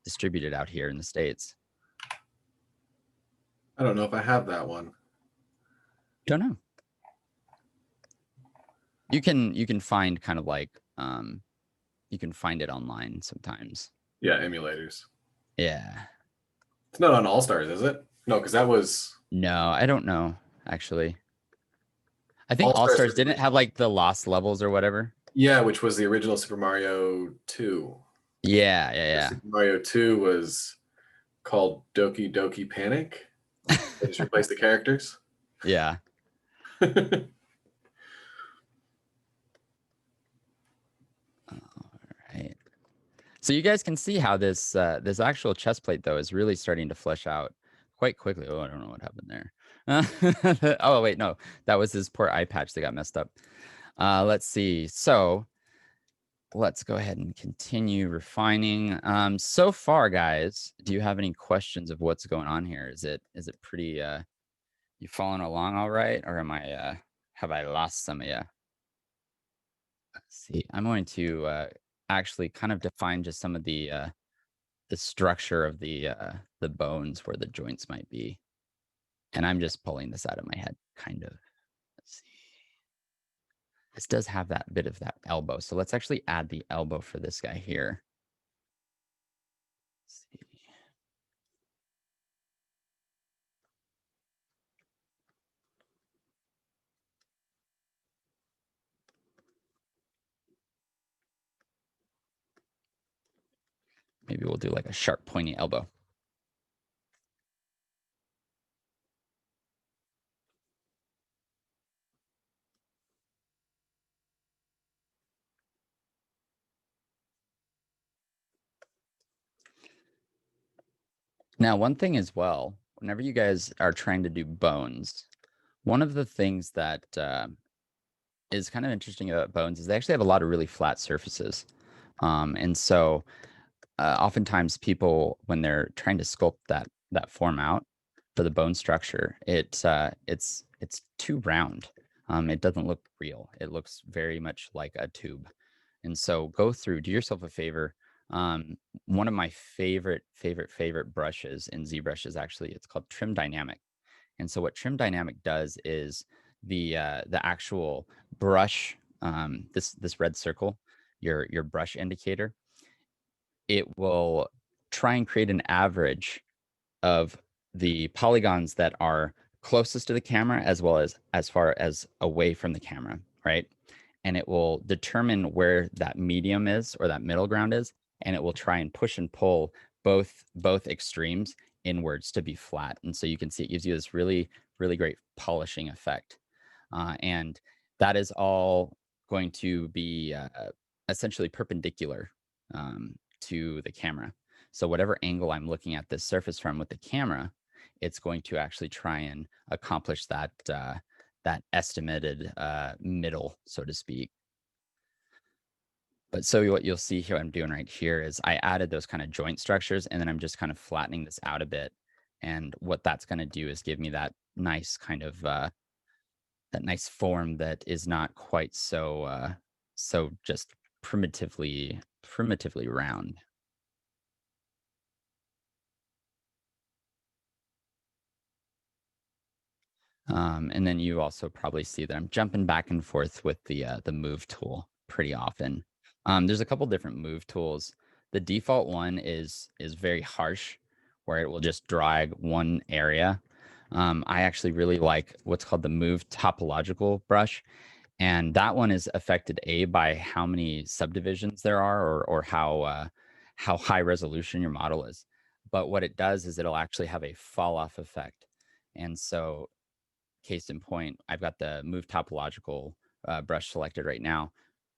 distributed out here in the States. I don't know if I have that one. Don't know. You can find kind of like you can find it online sometimes. Yeah, emulators. Yeah. It's not on All Stars, is it? No, because that was. No, I don't know actually. I think All Stars didn't have like the lost levels or whatever. Yeah, which was the original Super Mario 2. Yeah. Super Mario 2 was called Doki Doki Panic. They just replaced the characters. Yeah. All right. So you guys can see how this this actual chest plate though is really starting to flesh out quite quickly. Oh, I don't know what happened there. Oh wait, no, that was his poor eye patch that got messed up. Let's see. So let's go ahead and continue refining. So far, guys, do you have any questions of what's going on here? Is it pretty you following along all right, or am I have I lost some of you? Let's see. I'm going to actually kind of define just some of the structure of the bones where the joints might be, and I'm just pulling this out of my head, kind of. Let's see. This does have that bit of that elbow, so let's actually add the elbow for this guy here. Let's see. Maybe we'll do like a sharp, pointy elbow. Now, one thing as well, whenever you guys are trying to do bones, one of the things that is kind of interesting about bones is they actually have a lot of really flat surfaces. And so oftentimes people, when they're trying to sculpt that form out for the bone structure, it's too round. It doesn't look real. It looks very much like a tube. And so do yourself a favor. One of my favorite brushes in ZBrush is actually, it's called Trim Dynamic. And so what Trim Dynamic does is the actual brush, this red circle, your brush indicator, it will try and create an average of the polygons that are closest to the camera as well as far as away from the camera, right? and it will determine where that medium is or that middle ground is, and it will try and push and pull both extremes inwards to be flat. And so you can see it gives you this really, really great polishing effect. And that is all going to be essentially perpendicular to the camera. So whatever angle I'm looking at this surface from with the camera, it's going to actually try and accomplish that that estimated middle, so to speak. But so what you'll see here, what I'm doing right here is I added those kind of joint structures, and then I'm just kind of flattening this out a bit. And what that's going to do is give me that nice kind of that nice form that is not quite so so just primitively round. And then you also probably see that I'm jumping back and forth with the move tool pretty often. There's a couple different move tools. The default one is very harsh, where it will just drag one area. I actually really like what's called the move topological brush, and that one is affected by how many subdivisions there are, or how high resolution your model is. But what it does is it'll actually have a fall off effect, and so case in point, I've got the move topological brush selected right now.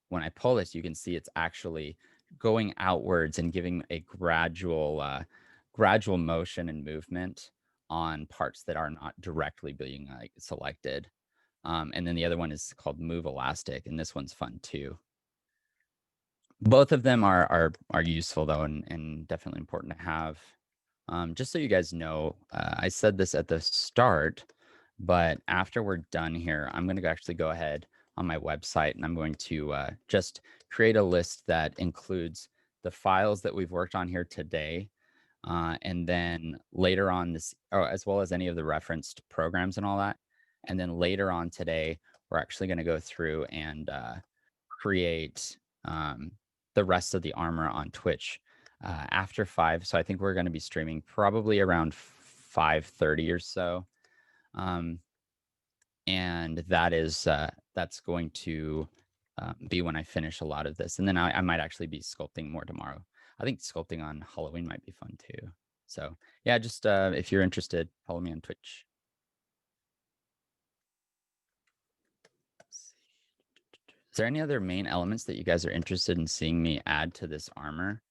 When I pull this, you can see it's actually going outwards and giving a gradual motion and movement on parts that are not directly being selected. And then the other one is called Move Elastic, and this one's fun too. Both of them are useful though, and definitely important to have. Just so you guys know, I said this at the start, but after we're done here, I'm going to actually go ahead on my website, and I'm going to just create a list that includes the files that we've worked on here today, and then later on this, as well as any of the referenced programs and all that. And then later on today, we're actually going to go through and create the rest of the armor on Twitch after 5. So I think we're going to be streaming probably around 5:30 or so. And that is that's going to be when I finish a lot of this. And then I might actually be sculpting more tomorrow. I think sculpting on Halloween might be fun too. So yeah, just if you're interested, follow me on Twitch. Is there any other main elements that you guys are interested in seeing me add to this armor?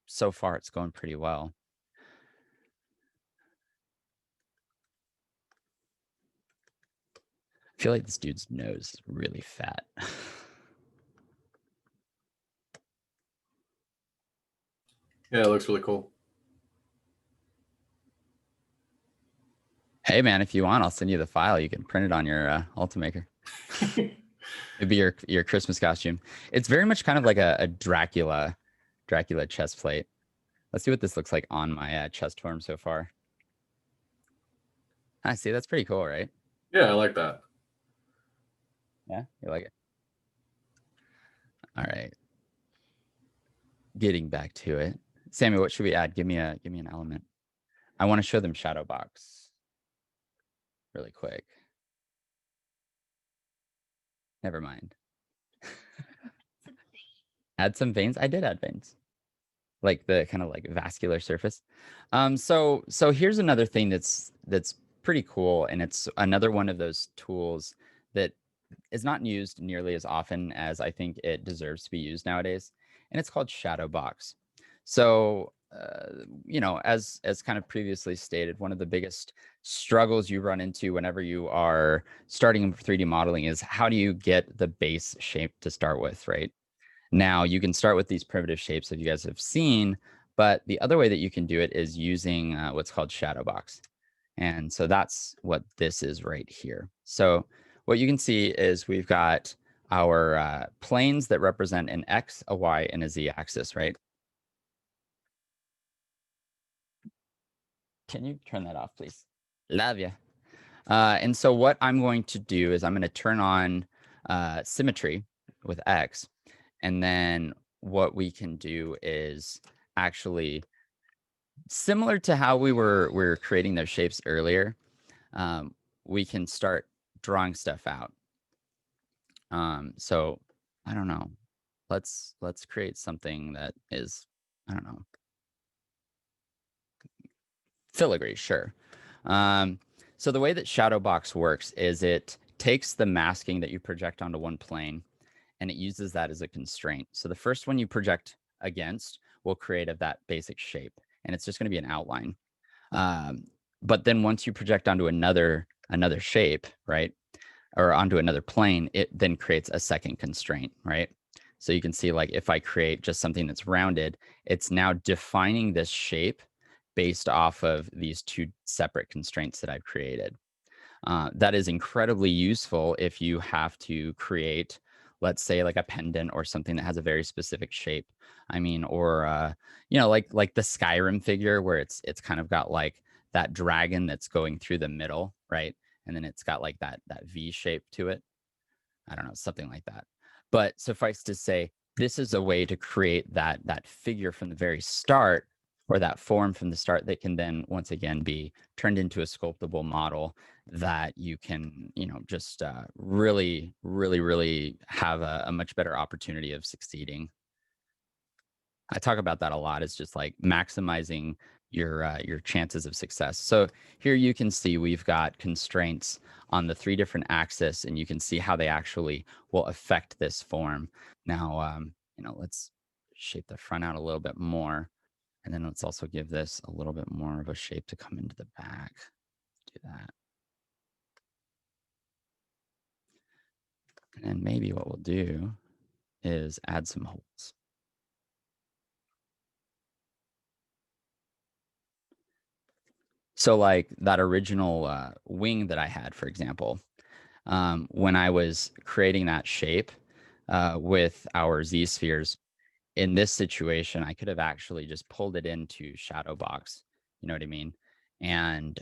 So far, it's going pretty well. I feel like this dude's nose is really fat. Yeah, it looks really cool. Hey man, if you want, I'll send you the file. You can print it on your Ultimaker. It'd be your Christmas costume. It's very much kind of like a Dracula chest plate. Let's see what this looks like on my chest form so far. I see, that's pretty cool, right? Yeah, I like that. Yeah, you like it? All right. Getting back to it. Sammy, what should we add? Give me an element. I want to show them shadow box really quick. Never mind. Add some veins. I did add veins, like the kind of like vascular surface. So here's another thing that's pretty cool, and it's another one of those tools that is not used nearly as often as I think it deserves to be used nowadays, and it's called shadow box. So you know, as kind of previously stated, one of the biggest struggles you run into whenever you are starting 3D modeling is how do you get the base shape to start with, right? Now you can start with these primitive shapes that you guys have seen, but the other way that you can do it is using what's called shadow box. And so that's what this is right here. So what you can see is we've got our planes that represent an X, a Y, and a Z axis, right? Can you turn that off, please? Love you. And so what I'm going to do is I'm going to turn on symmetry with X. And then what we can do is actually, similar to how we were creating those shapes earlier, we can start drawing stuff out. So I don't know. Let's create something that is, I don't know, filigree, sure. So the way that Shadowbox works is it takes the masking that you project onto one plane and it uses that as a constraint. So the first one you project against will create of that basic shape, and it's just going to be an outline. But then once you project onto another shape, right, or onto another plane, it then creates a second constraint, right? So you can see, like, if I create just something that's rounded, it's now defining this shape based off of these two separate constraints that I've created. That is incredibly useful if you have to create, let's say, like a pendant or something that has a very specific shape. I mean, or like the Skyrim figure where it's kind of got like that dragon that's going through the middle, right? And then it's got like that V shape to it. I don't know, something like that. But suffice to say, this is a way to create that figure from the very start, or that form from the start, that can then once again be turned into a sculptable model that you can, just really, really, really have a much better opportunity of succeeding. I talk about that a lot. It's just like maximizing your chances of success. So here you can see we've got constraints on the 3 different axes, and you can see how they actually will affect this form. Now, let's shape the front out a little bit more, and then let's also give this a little bit more of a shape to come into the back. Do that. And maybe what we'll do is add some holes. So like that original wing that I had, for example, when I was creating that shape with our Z spheres, in this situation, I could have actually just pulled it into Shadowbox. You know what I mean? And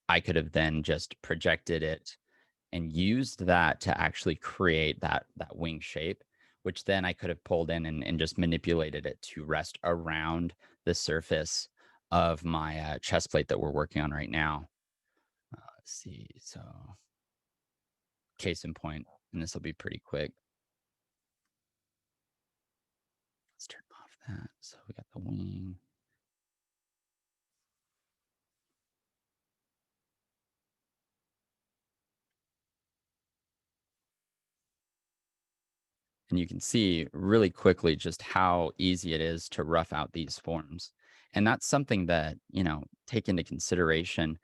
I could have then just projected it and used that to actually create that wing shape, which then I could have pulled in and just manipulated it to rest around the surface of my chest plate that we're working on right now. Let's see. So case in point, and this will be pretty quick. Let's turn off that. So we got the wing. And you can see really quickly just how easy it is to rough out these forms. And that's something that, take into consideration.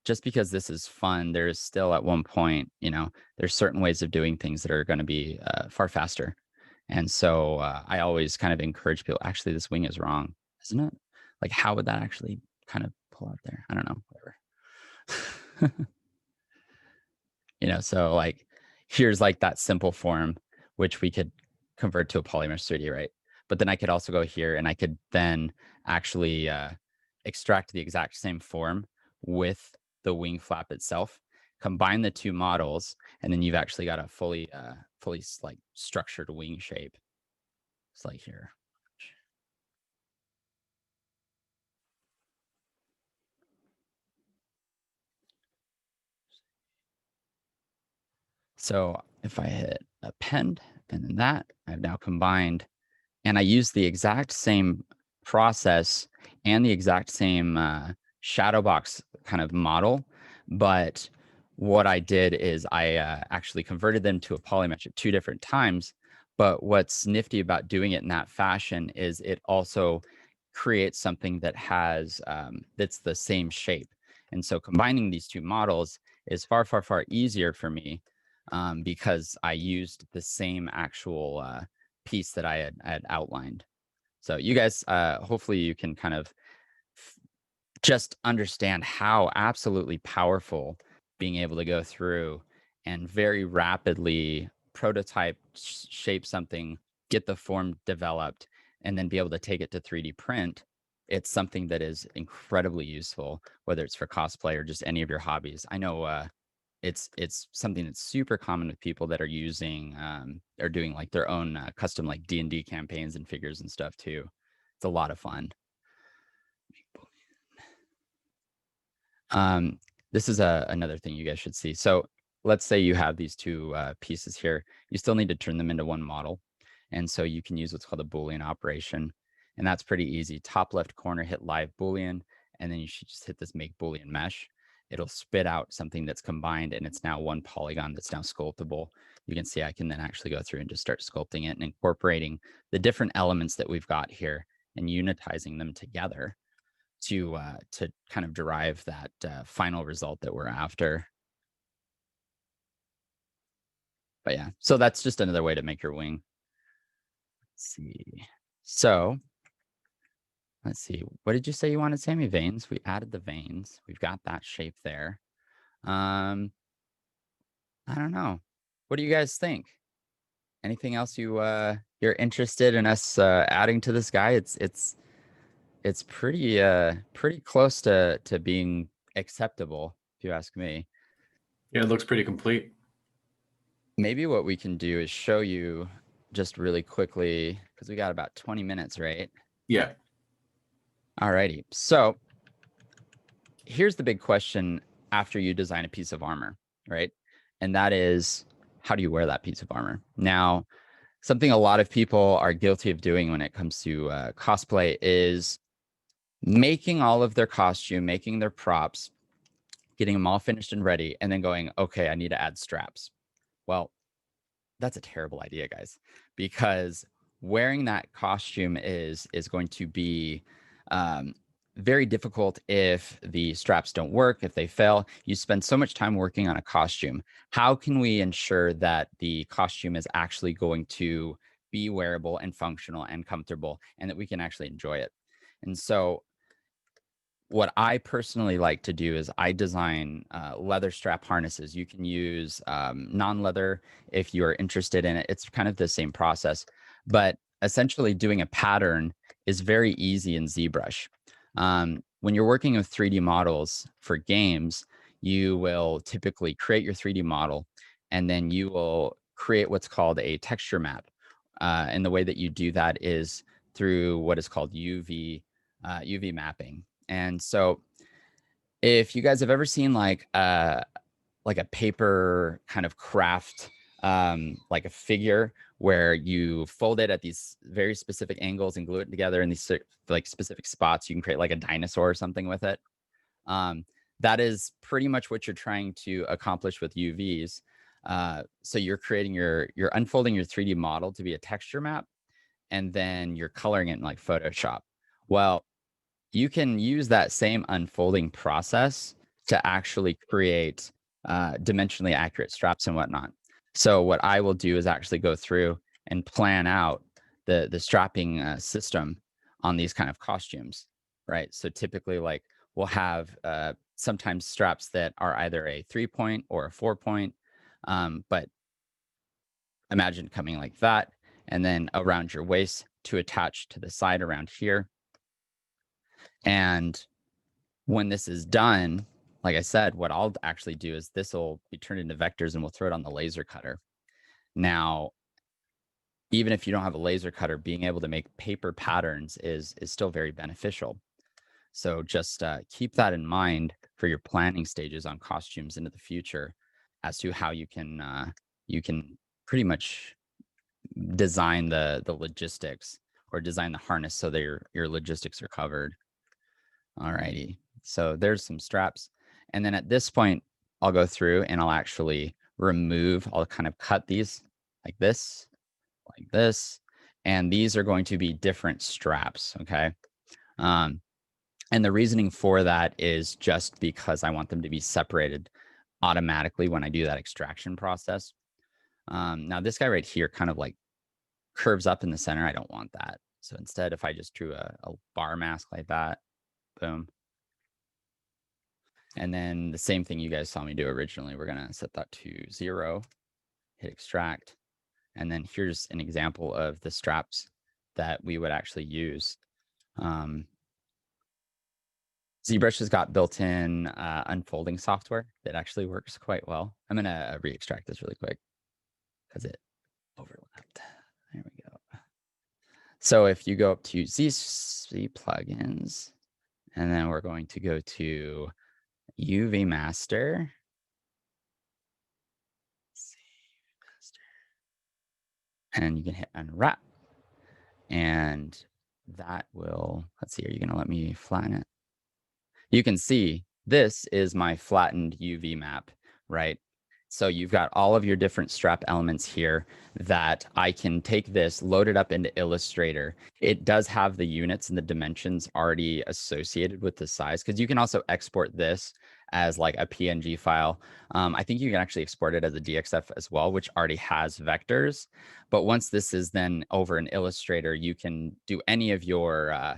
Just because this is fun, there's still at one point, there's certain ways of doing things that are going to be far faster. And so I always kind of encourage people, actually, this wing is wrong, isn't it? Like, how would that actually kind of pull out there? I don't know, whatever. So like, here's like that simple form, which we could convert to a polymesh 3D, right? But then I could also go here and I could then actually extract the exact same form with the wing flap itself, combine the two models, and then you've actually got a fully like structured wing shape. It's like here. So if I hit append and then that, I've now combined, and I use the exact same process and the exact same shadow box kind of model. But what I did is I actually converted them to a polymesh at 2 different times. But what's nifty about doing it in that fashion is it also creates something that has that's the same shape. And so combining these 2 models is far, far, far easier for me because I used the same actual piece that I had outlined. So you guys, hopefully you can kind of just understand how absolutely powerful being able to go through and very rapidly prototype, shape something, get the form developed, and then be able to take it to 3D print. It's something that is incredibly useful, whether it's for cosplay or just any of your hobbies. I know it's something that's super common with people that are using or doing like their own custom like D&D campaigns and figures and stuff too. It's a lot of fun. This is another thing you guys should see. So let's say you have these two pieces here, you still need to turn them into one model. And so you can use what's called a Boolean operation. And that's pretty easy. Top left corner, hit live Boolean, and then you should just hit this make Boolean mesh. It'll spit out something that's combined, and it's now one polygon that's now sculptable. You can see I can then actually go through and just start sculpting it and incorporating the different elements that we've got here and unitizing them together to kind of derive that final result that we're after. But yeah, so that's just another way to make your wing. Let's see. So let's see. What did you say you wanted, Sammy? Veins. We added the veins. We've got that shape there. I don't know. What do you guys think? Anything else you're interested in us adding to this guy? It's pretty close to being acceptable, if you ask me. Yeah, it looks pretty complete. Maybe what we can do is show you just really quickly, because we got about 20 minutes, right? Yeah. Alrighty. So here's the big question after you design a piece of armor, right? And that is, how do you wear that piece of armor? Now, something a lot of people are guilty of doing when it comes to cosplay is making all of their costume, making their props, getting them all finished and ready, and then going, okay, I need to add straps. Well, that's a terrible idea, guys, because wearing that costume is going to be very difficult if the straps don't work, if they fail. You spend so much time working on a costume. How can we ensure that the costume is actually going to be wearable and functional and comfortable, and that we can actually enjoy it? And so what I personally like to do is I design leather strap harnesses. You can use non-leather if you're interested in it. It's kind of the same process, but essentially doing a pattern is very easy in ZBrush. When you're working with 3D models for games, you will typically create your 3D model, and then you will create what's called a texture map. And the way that you do that is through what is called UV mapping. And so if you guys have ever seen like a paper kind of craft, like a figure where you fold it at these very specific angles and glue it together in these like specific spots, you can create like a dinosaur or something with it. That is pretty much what you're trying to accomplish with UVs. So you're creating you're unfolding your 3D model to be a texture map, and then you're coloring it in like Photoshop. Well, you can use that same unfolding process to actually create dimensionally accurate straps and whatnot. So what I will do is actually go through and plan out the strapping system on these kind of costumes, right? So typically, like, we'll have sometimes straps that are either a 3-point or a 4-point, but imagine coming like that, and then around your waist to attach to the side around here. And when this is done, like I said, what I'll actually do is this will be turned into vectors and we'll throw it on the laser cutter. Now, even if you don't have a laser cutter, being able to make paper patterns is still very beneficial. So just keep that in mind for your planning stages on costumes into the future, as to how you can pretty much design the logistics, or design the harness so that your logistics are covered. Alrighty, so there's some straps. And then at this point, I'll go through and I'll actually remove, I'll kind of cut these like this, and these are going to be different straps, okay? And the reasoning for that is just because I want them to be separated automatically when I do that extraction process. Now this guy right here kind of like curves up in the center. I don't want that. So instead, if I just drew a bar mask like that, boom. And then the same thing you guys saw me do originally, we're gonna set that to 0, hit extract. And then here's an example of the straps that we would actually use. ZBrush has got built-in unfolding software that actually works quite well. I'm gonna re-extract this really quick because it overlapped. There we go. So if you go up to Z plugins, and then we're going to go to UV Master. and you can hit unwrap, and that will, let's see, are you going to let me flatten it? You can see this is my flattened UV map, right? So you've got all of your different strap elements here that I can take this, load it up into Illustrator. It does have the units and the dimensions already associated with the size, because you can also export this as like a PNG file. I think you can actually export it as a DXF as well, which already has vectors. But once this is then over in Illustrator, you can do any of your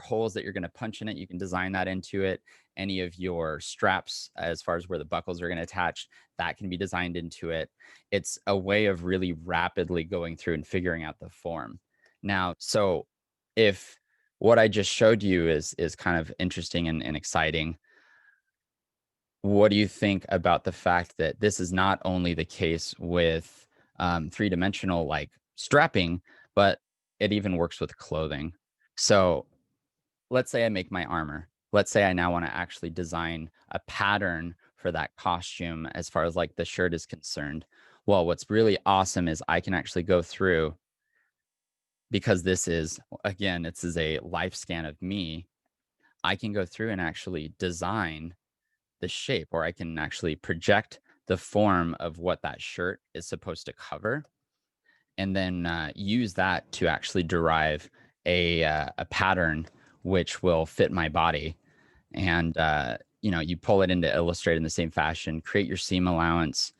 holes that you're going to punch in it. You can design that into it. Any of your straps, as far as where the buckles are going to attach, that can be designed into it. It's a way of really rapidly going through and figuring out the form. Now, so if what I just showed you is kind of interesting and exciting, what do you think about the fact that this is not only the case with three-dimensional like strapping, but it even works with clothing? So let's say I make my armor. Let's say I now want to actually design a pattern for that costume as far as like the shirt is concerned. Well, what's really awesome is I can actually go through, because this is, again, this is a life scan of me. I can go through and actually design the shape, or I can actually project the form of what that shirt is supposed to cover, and then use that to actually derive a pattern which will fit my body. And you pull it into Illustrator in the same fashion, create your seam allowance,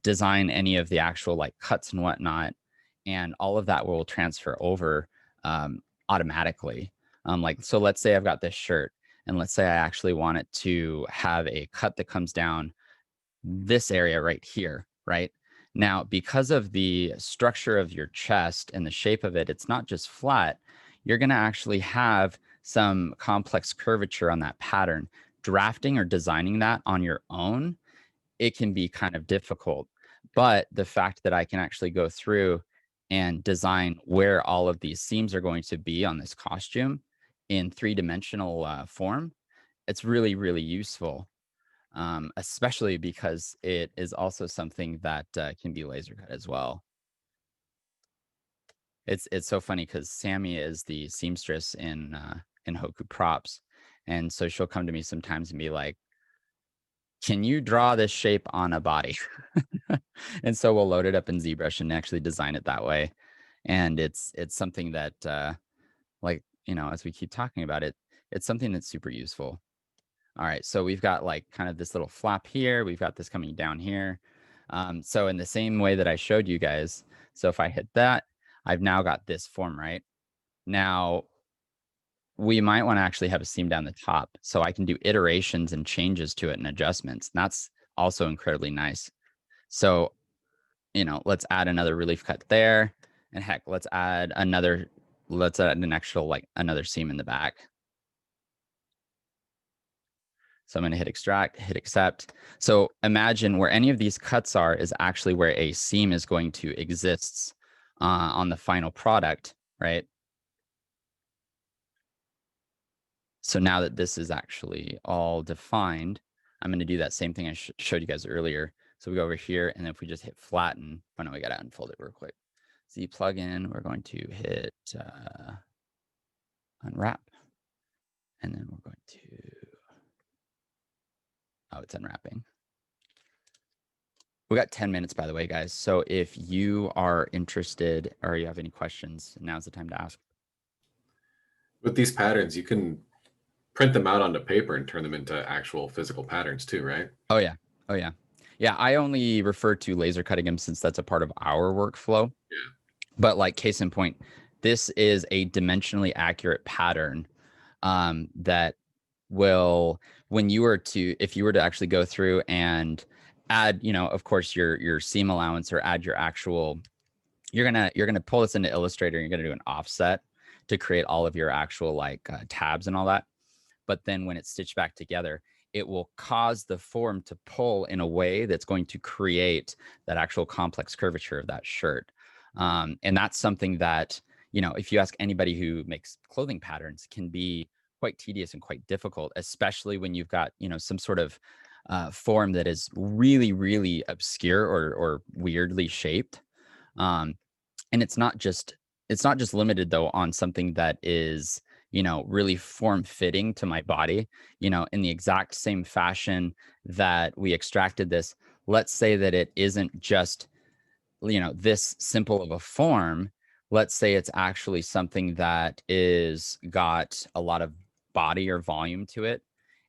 design any of the actual like cuts and whatnot, and all of that will transfer over automatically. So let's say I've got this shirt, and let's say I actually want it to have a cut that comes down this area right here, right? Now, because of the structure of your chest and the shape of it, it's not just flat. You're going to actually have some complex curvature on that pattern. Drafting or designing that on your own, it can be kind of difficult. But the fact that I can actually go through and design where all of these seams are going to be on this costume in three-dimensional form, it's really, really useful. Especially because it is also something that can be laser cut as well. It's so funny because Sammy is the seamstress in Hokuprops, and so she'll come to me sometimes and be like, "Can you draw this shape on a body?" And so we'll load it up in Zbrush and actually design it that way. And it's something that, as we keep talking about it, it's something that's super useful. All right, so we've got like kind of this little flap here. We've got this coming down here. So in the same way that I showed you guys, so if I hit that, I've now got this form, right? Now, we might want to actually have a seam down the top, so I can do iterations and changes to it and adjustments. And that's also incredibly nice. So, let's add another relief cut there. And heck, let's add an actual, like another seam in the back. So I'm going to hit extract, hit accept. So imagine where any of these cuts are is actually where a seam is going to exist on the final product, right? So now that this is actually all defined, I'm going to do that same thing I showed you guys earlier. So we go over here, and then if we just hit flatten, oh no, we got to unfold it real quick. Z plugin, we're going to hit unwrap, and then we're going to, oh, it's unwrapping. We got 10 minutes, by the way, guys. So if you are interested or you have any questions, now's the time to ask. With these patterns, you can print them out onto paper and turn them into actual physical patterns too, right? Oh, yeah. Oh, yeah. Yeah, I only refer to laser cutting them since that's a part of our workflow. Yeah. But like case in point, this is a dimensionally accurate pattern that will, if you were to actually go through and add, of course, your seam allowance, or add your actual, you're gonna pull this into Illustrator. You're gonna do an offset to create all of your actual like tabs and all that. But then when it's stitched back together, it will cause the form to pull in a way that's going to create that actual complex curvature of that shirt. And that's something that, if you ask anybody who makes clothing patterns, can be quite tedious and quite difficult, especially when you've got, some sort of form that is really, really obscure or weirdly shaped. And it's not just limited though on something that is, really form fitting to my body, in the exact same fashion that we extracted this. Let's say that it isn't just, this simple of a form. Let's say it's actually something that is got a lot of body or volume to it,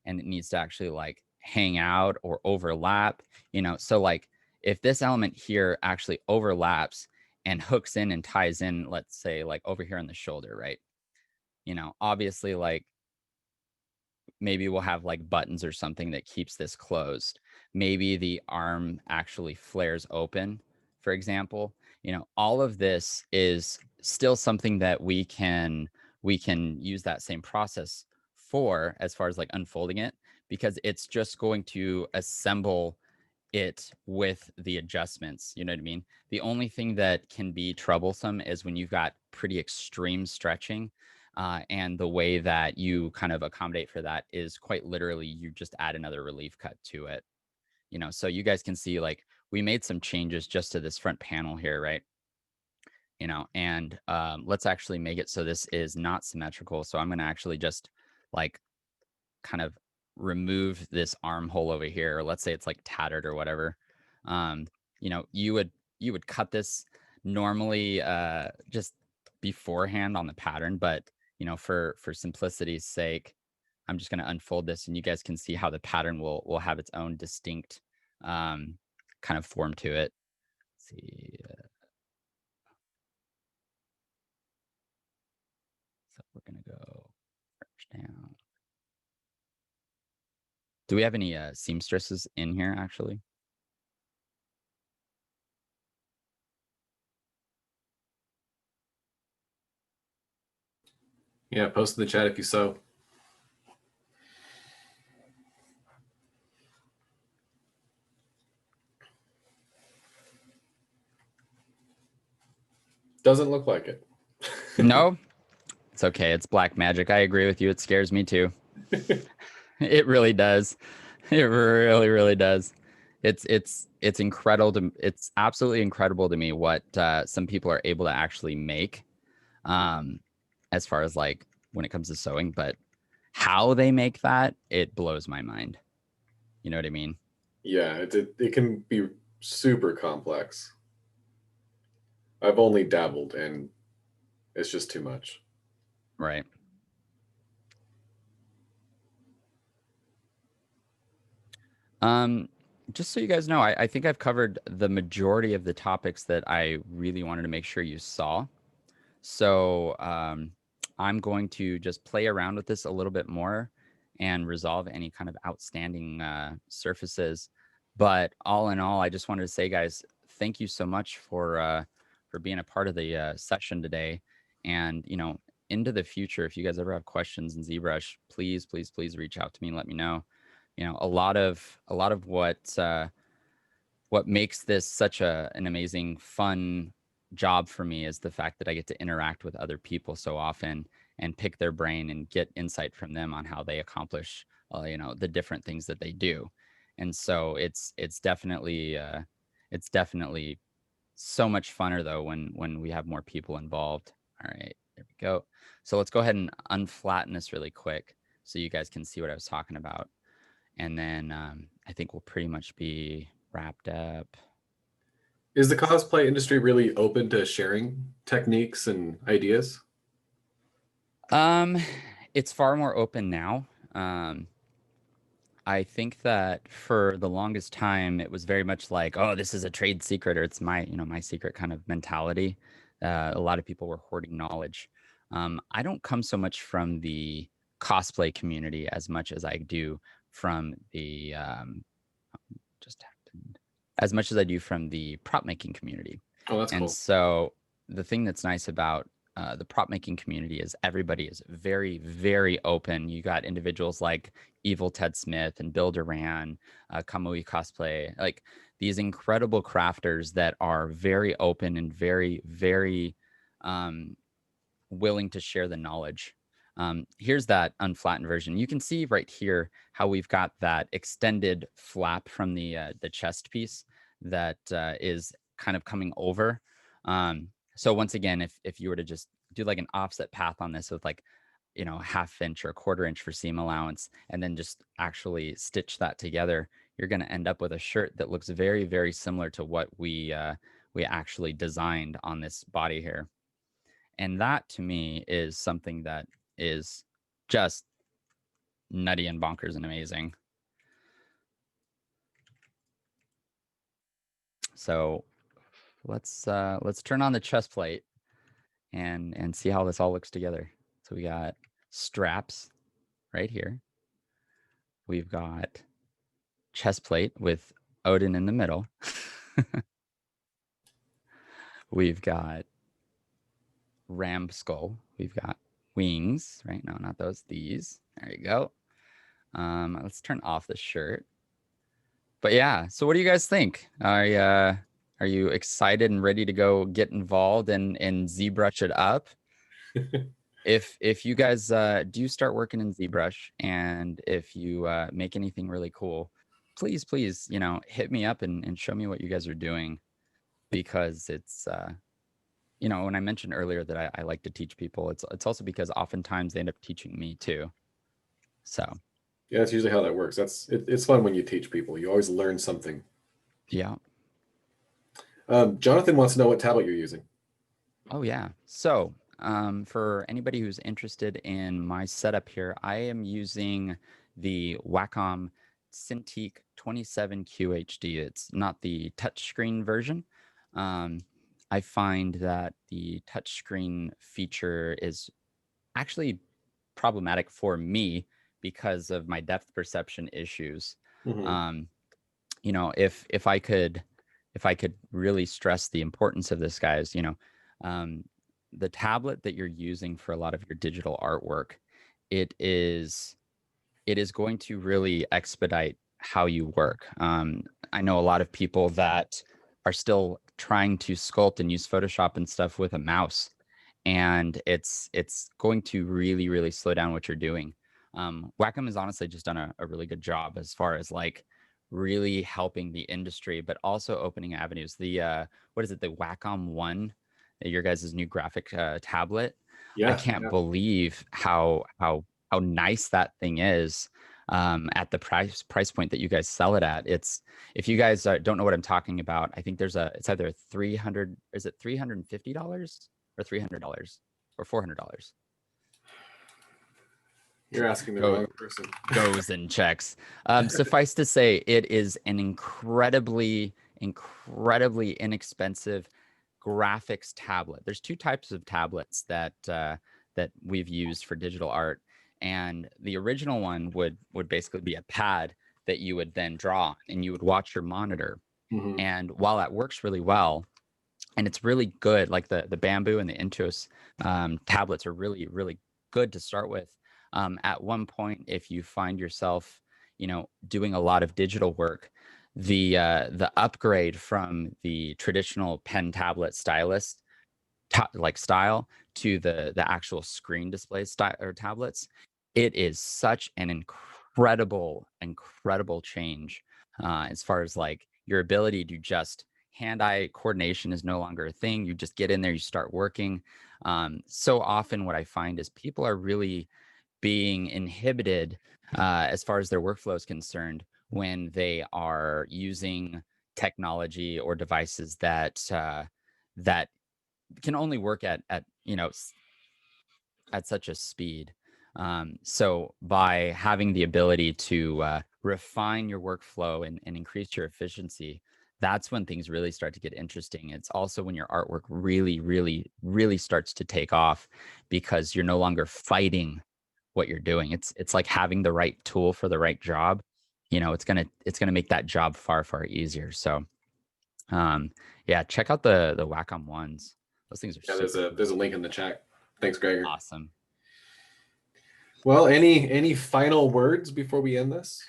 and it needs to actually like hang out or overlap, so like if this element here actually overlaps and hooks in and ties in, let's say like over here on the shoulder, right? Obviously, like maybe we'll have like buttons or something that keeps this closed. Maybe the arm actually flares open, for example. All of this is still something that we can use that same process for, as far as like unfolding it, because it's just going to assemble it with the adjustments. You know what I mean? The only thing that can be troublesome is when you've got pretty extreme stretching. And the way that you kind of accommodate for that is quite literally you just add another relief cut to it. So you guys can see like we made some changes just to this front panel here, right? And let's actually make it so this is not symmetrical. So I'm going to actually just like kind of remove this armhole over here, or let's say it's like tattered or whatever. You would cut this normally just beforehand on the pattern, but for simplicity's sake, I'm just going to unfold this, and you guys can see how the pattern will have its own distinct kind of form to it. Let's see. So we're going to go down. Do we have any seamstresses in here actually? Yeah, post in the chat if you sew. Doesn't look like it. No, it's okay. It's black magic. I agree with you. It scares me too. It really does. It really, really does. It's incredible. It's absolutely incredible to me what some people are able to actually make, as far as like when it comes to sewing. But how they make that, it blows my mind. You know what I mean? Yeah, it can be super complex. I've only dabbled, and it's just too much. Right. Just so you guys know, I think I've covered the majority of the topics that I really wanted to make sure you saw. So I'm going to just play around with this a little bit more and resolve any kind of outstanding surfaces. But all in all, I just wanted to say, guys, thank you so much for being a part of the session today. And into the future, if you guys ever have questions in ZBrush, please, please, please reach out to me and let me know. A lot of what makes this such an amazing, fun job for me is the fact that I get to interact with other people so often and pick their brain and get insight from them on how they accomplish, the different things that they do. And so it's definitely so much funner though when we have more people involved. All right, there we go. So let's go ahead and unflatten this really quick so you guys can see what I was talking about. And then I think we'll pretty much be wrapped up. Is the cosplay industry really open to sharing techniques and ideas? It's far more open now. I think that for the longest time, it was very much like, oh, this is a trade secret, or it's my secret kind of mentality. A lot of people were hoarding knowledge. I don't come so much from the cosplay community as much as I do from the just happened as much as I do from the prop making community. Oh, that's And cool. so the thing that's nice about the prop making community is everybody is very, very open. You got individuals like Evil Ted Smith and Bill Duran, Kamui Cosplay, like these incredible crafters that are very open and very, very willing to share the knowledge. Here's that unflattened version. You can see right here how we've got that extended flap from the chest piece that is kind of coming over. So once again, if you were to just do like an offset path on this with like, you know, 1/2 inch or 1/4 inch for seam allowance, and then just actually stitch that together, you're going to end up with a shirt that looks very, very similar to what we actually designed on this body here. And that to me is something that is just nutty and bonkers and amazing. So let's turn on the chest plate and see how this all looks together. So we got straps right here. We've got chest plate with Odin in the middle. We've got ram skull. We've got wings, right? No, not those, these. There you go. Let's turn off the shirt. But yeah, so what do you guys think? Are you excited and ready to go get involved and ZBrush it up? If you guys do start working in ZBrush, and if you make anything really cool, please, you know, hit me up and show me what you guys are doing, because it's you know, when I mentioned earlier that I like to teach people, it's also because oftentimes they end up teaching me too. So Yeah, that's usually how that works. It's fun when you teach people. You always learn something. yeah. Jonathan wants to know what tablet you're using. Oh yeah. So for anybody who's interested in my setup here, I am using the Wacom Cintiq 27 QHD. It's not the touchscreen version. I find that the touchscreen feature is actually problematic for me because of my depth perception issues. Mm-hmm. You know, if I could really stress the importance of this, guys, you know, the tablet that you're using for a lot of your digital artwork, it is going to really expedite how you work. I know a lot of people that are still trying to sculpt and use Photoshop and stuff with a mouse, and it's going to really slow down what you're doing. Wacom has honestly just done a really good job as far as like really helping the industry, but also opening avenues. The what is it, the Wacom One, your guys' new graphic tablet? I Yeah, can't yeah. believe how nice that thing is, at the price point that you guys sell it at. It's, if you guys don't know what I'm talking about, I think there's it's either 300, is it $350 or $300 or $400? You're asking the wrong person. Goes and checks. Suffice to say, it is an incredibly inexpensive graphics tablet. There's two types of tablets that we've used for digital art, and the original one would basically be a pad that you would then draw on, and you would watch your monitor. Mm-hmm. And while that works really well, and it's really good, like the Bamboo and the Intuos tablets are really good to start with. At one point, if you find yourself, you know, doing a lot of digital work, the upgrade from the traditional pen tablet stylus like style to the actual screen display style or tablets, it is such an incredible change, as far as like your ability to just hand-eye coordination is no longer a thing. You just get in there, you start working. So often what I find is people are really being inhibited, as far as their workflow is concerned, when they are using technology or devices that that can only work at you know, at such a speed. So by having the ability to refine your workflow and increase your efficiency, that's when things really start to get interesting. It's also when your artwork really starts to take off, because you're no longer fighting what you're doing. It's like having the right tool for the right job. You know, it's gonna make that job far easier. So yeah, check out the Wacom ones. Those things are Yeah, super there's a link in the chat. Thanks, Gregor. awesome. Well, any final words before we end this?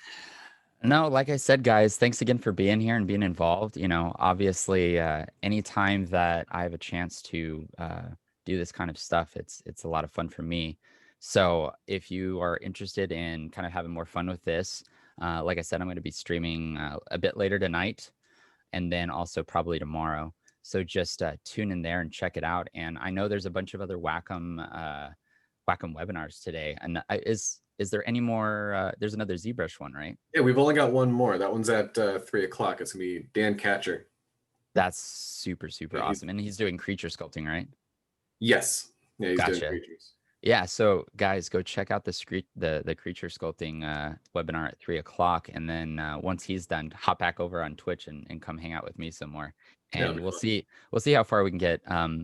No, like I said, guys, thanks again for being here and being involved. You know, obviously, anytime that I have a chance to do this kind of stuff, it's a lot of fun for me. So if you are interested in kind of having more fun with this, like I said, I'm going to be streaming a bit later tonight, and then also probably tomorrow. So just tune in there and check it out. And I know there's a bunch of other Wacom webinars today. And is there any more? There's another ZBrush one, right? Yeah, we've only got one more. That one's at 3 o'clock. It's gonna be Dan Catcher. That's super awesome. And he's doing creature sculpting, right? Yes. Yeah, he's doing Gotcha. creatures. Yeah, so guys, go check out the creature sculpting webinar at 3 o'clock, and then once he's done, hop back over on Twitch and come hang out with me some more, and we'll see how far we can get.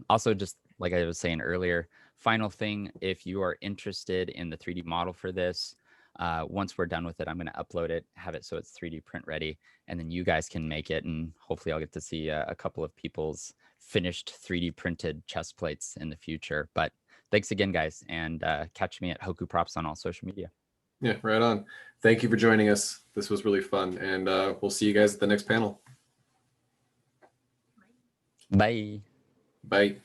Also, just like I was saying earlier, final thing, if you are interested in the 3D model for this, once we're done with it, I'm going to upload it, have it so it's 3D print ready, and then you guys can make it, and hopefully I'll get to see a couple of people's finished 3D printed chest plates in the future. But thanks again, guys, and catch me at Hokuprops on all social media. Yeah, right on. Thank you for joining us. This was really fun, and we'll see you guys at the next panel. Bye. Bye.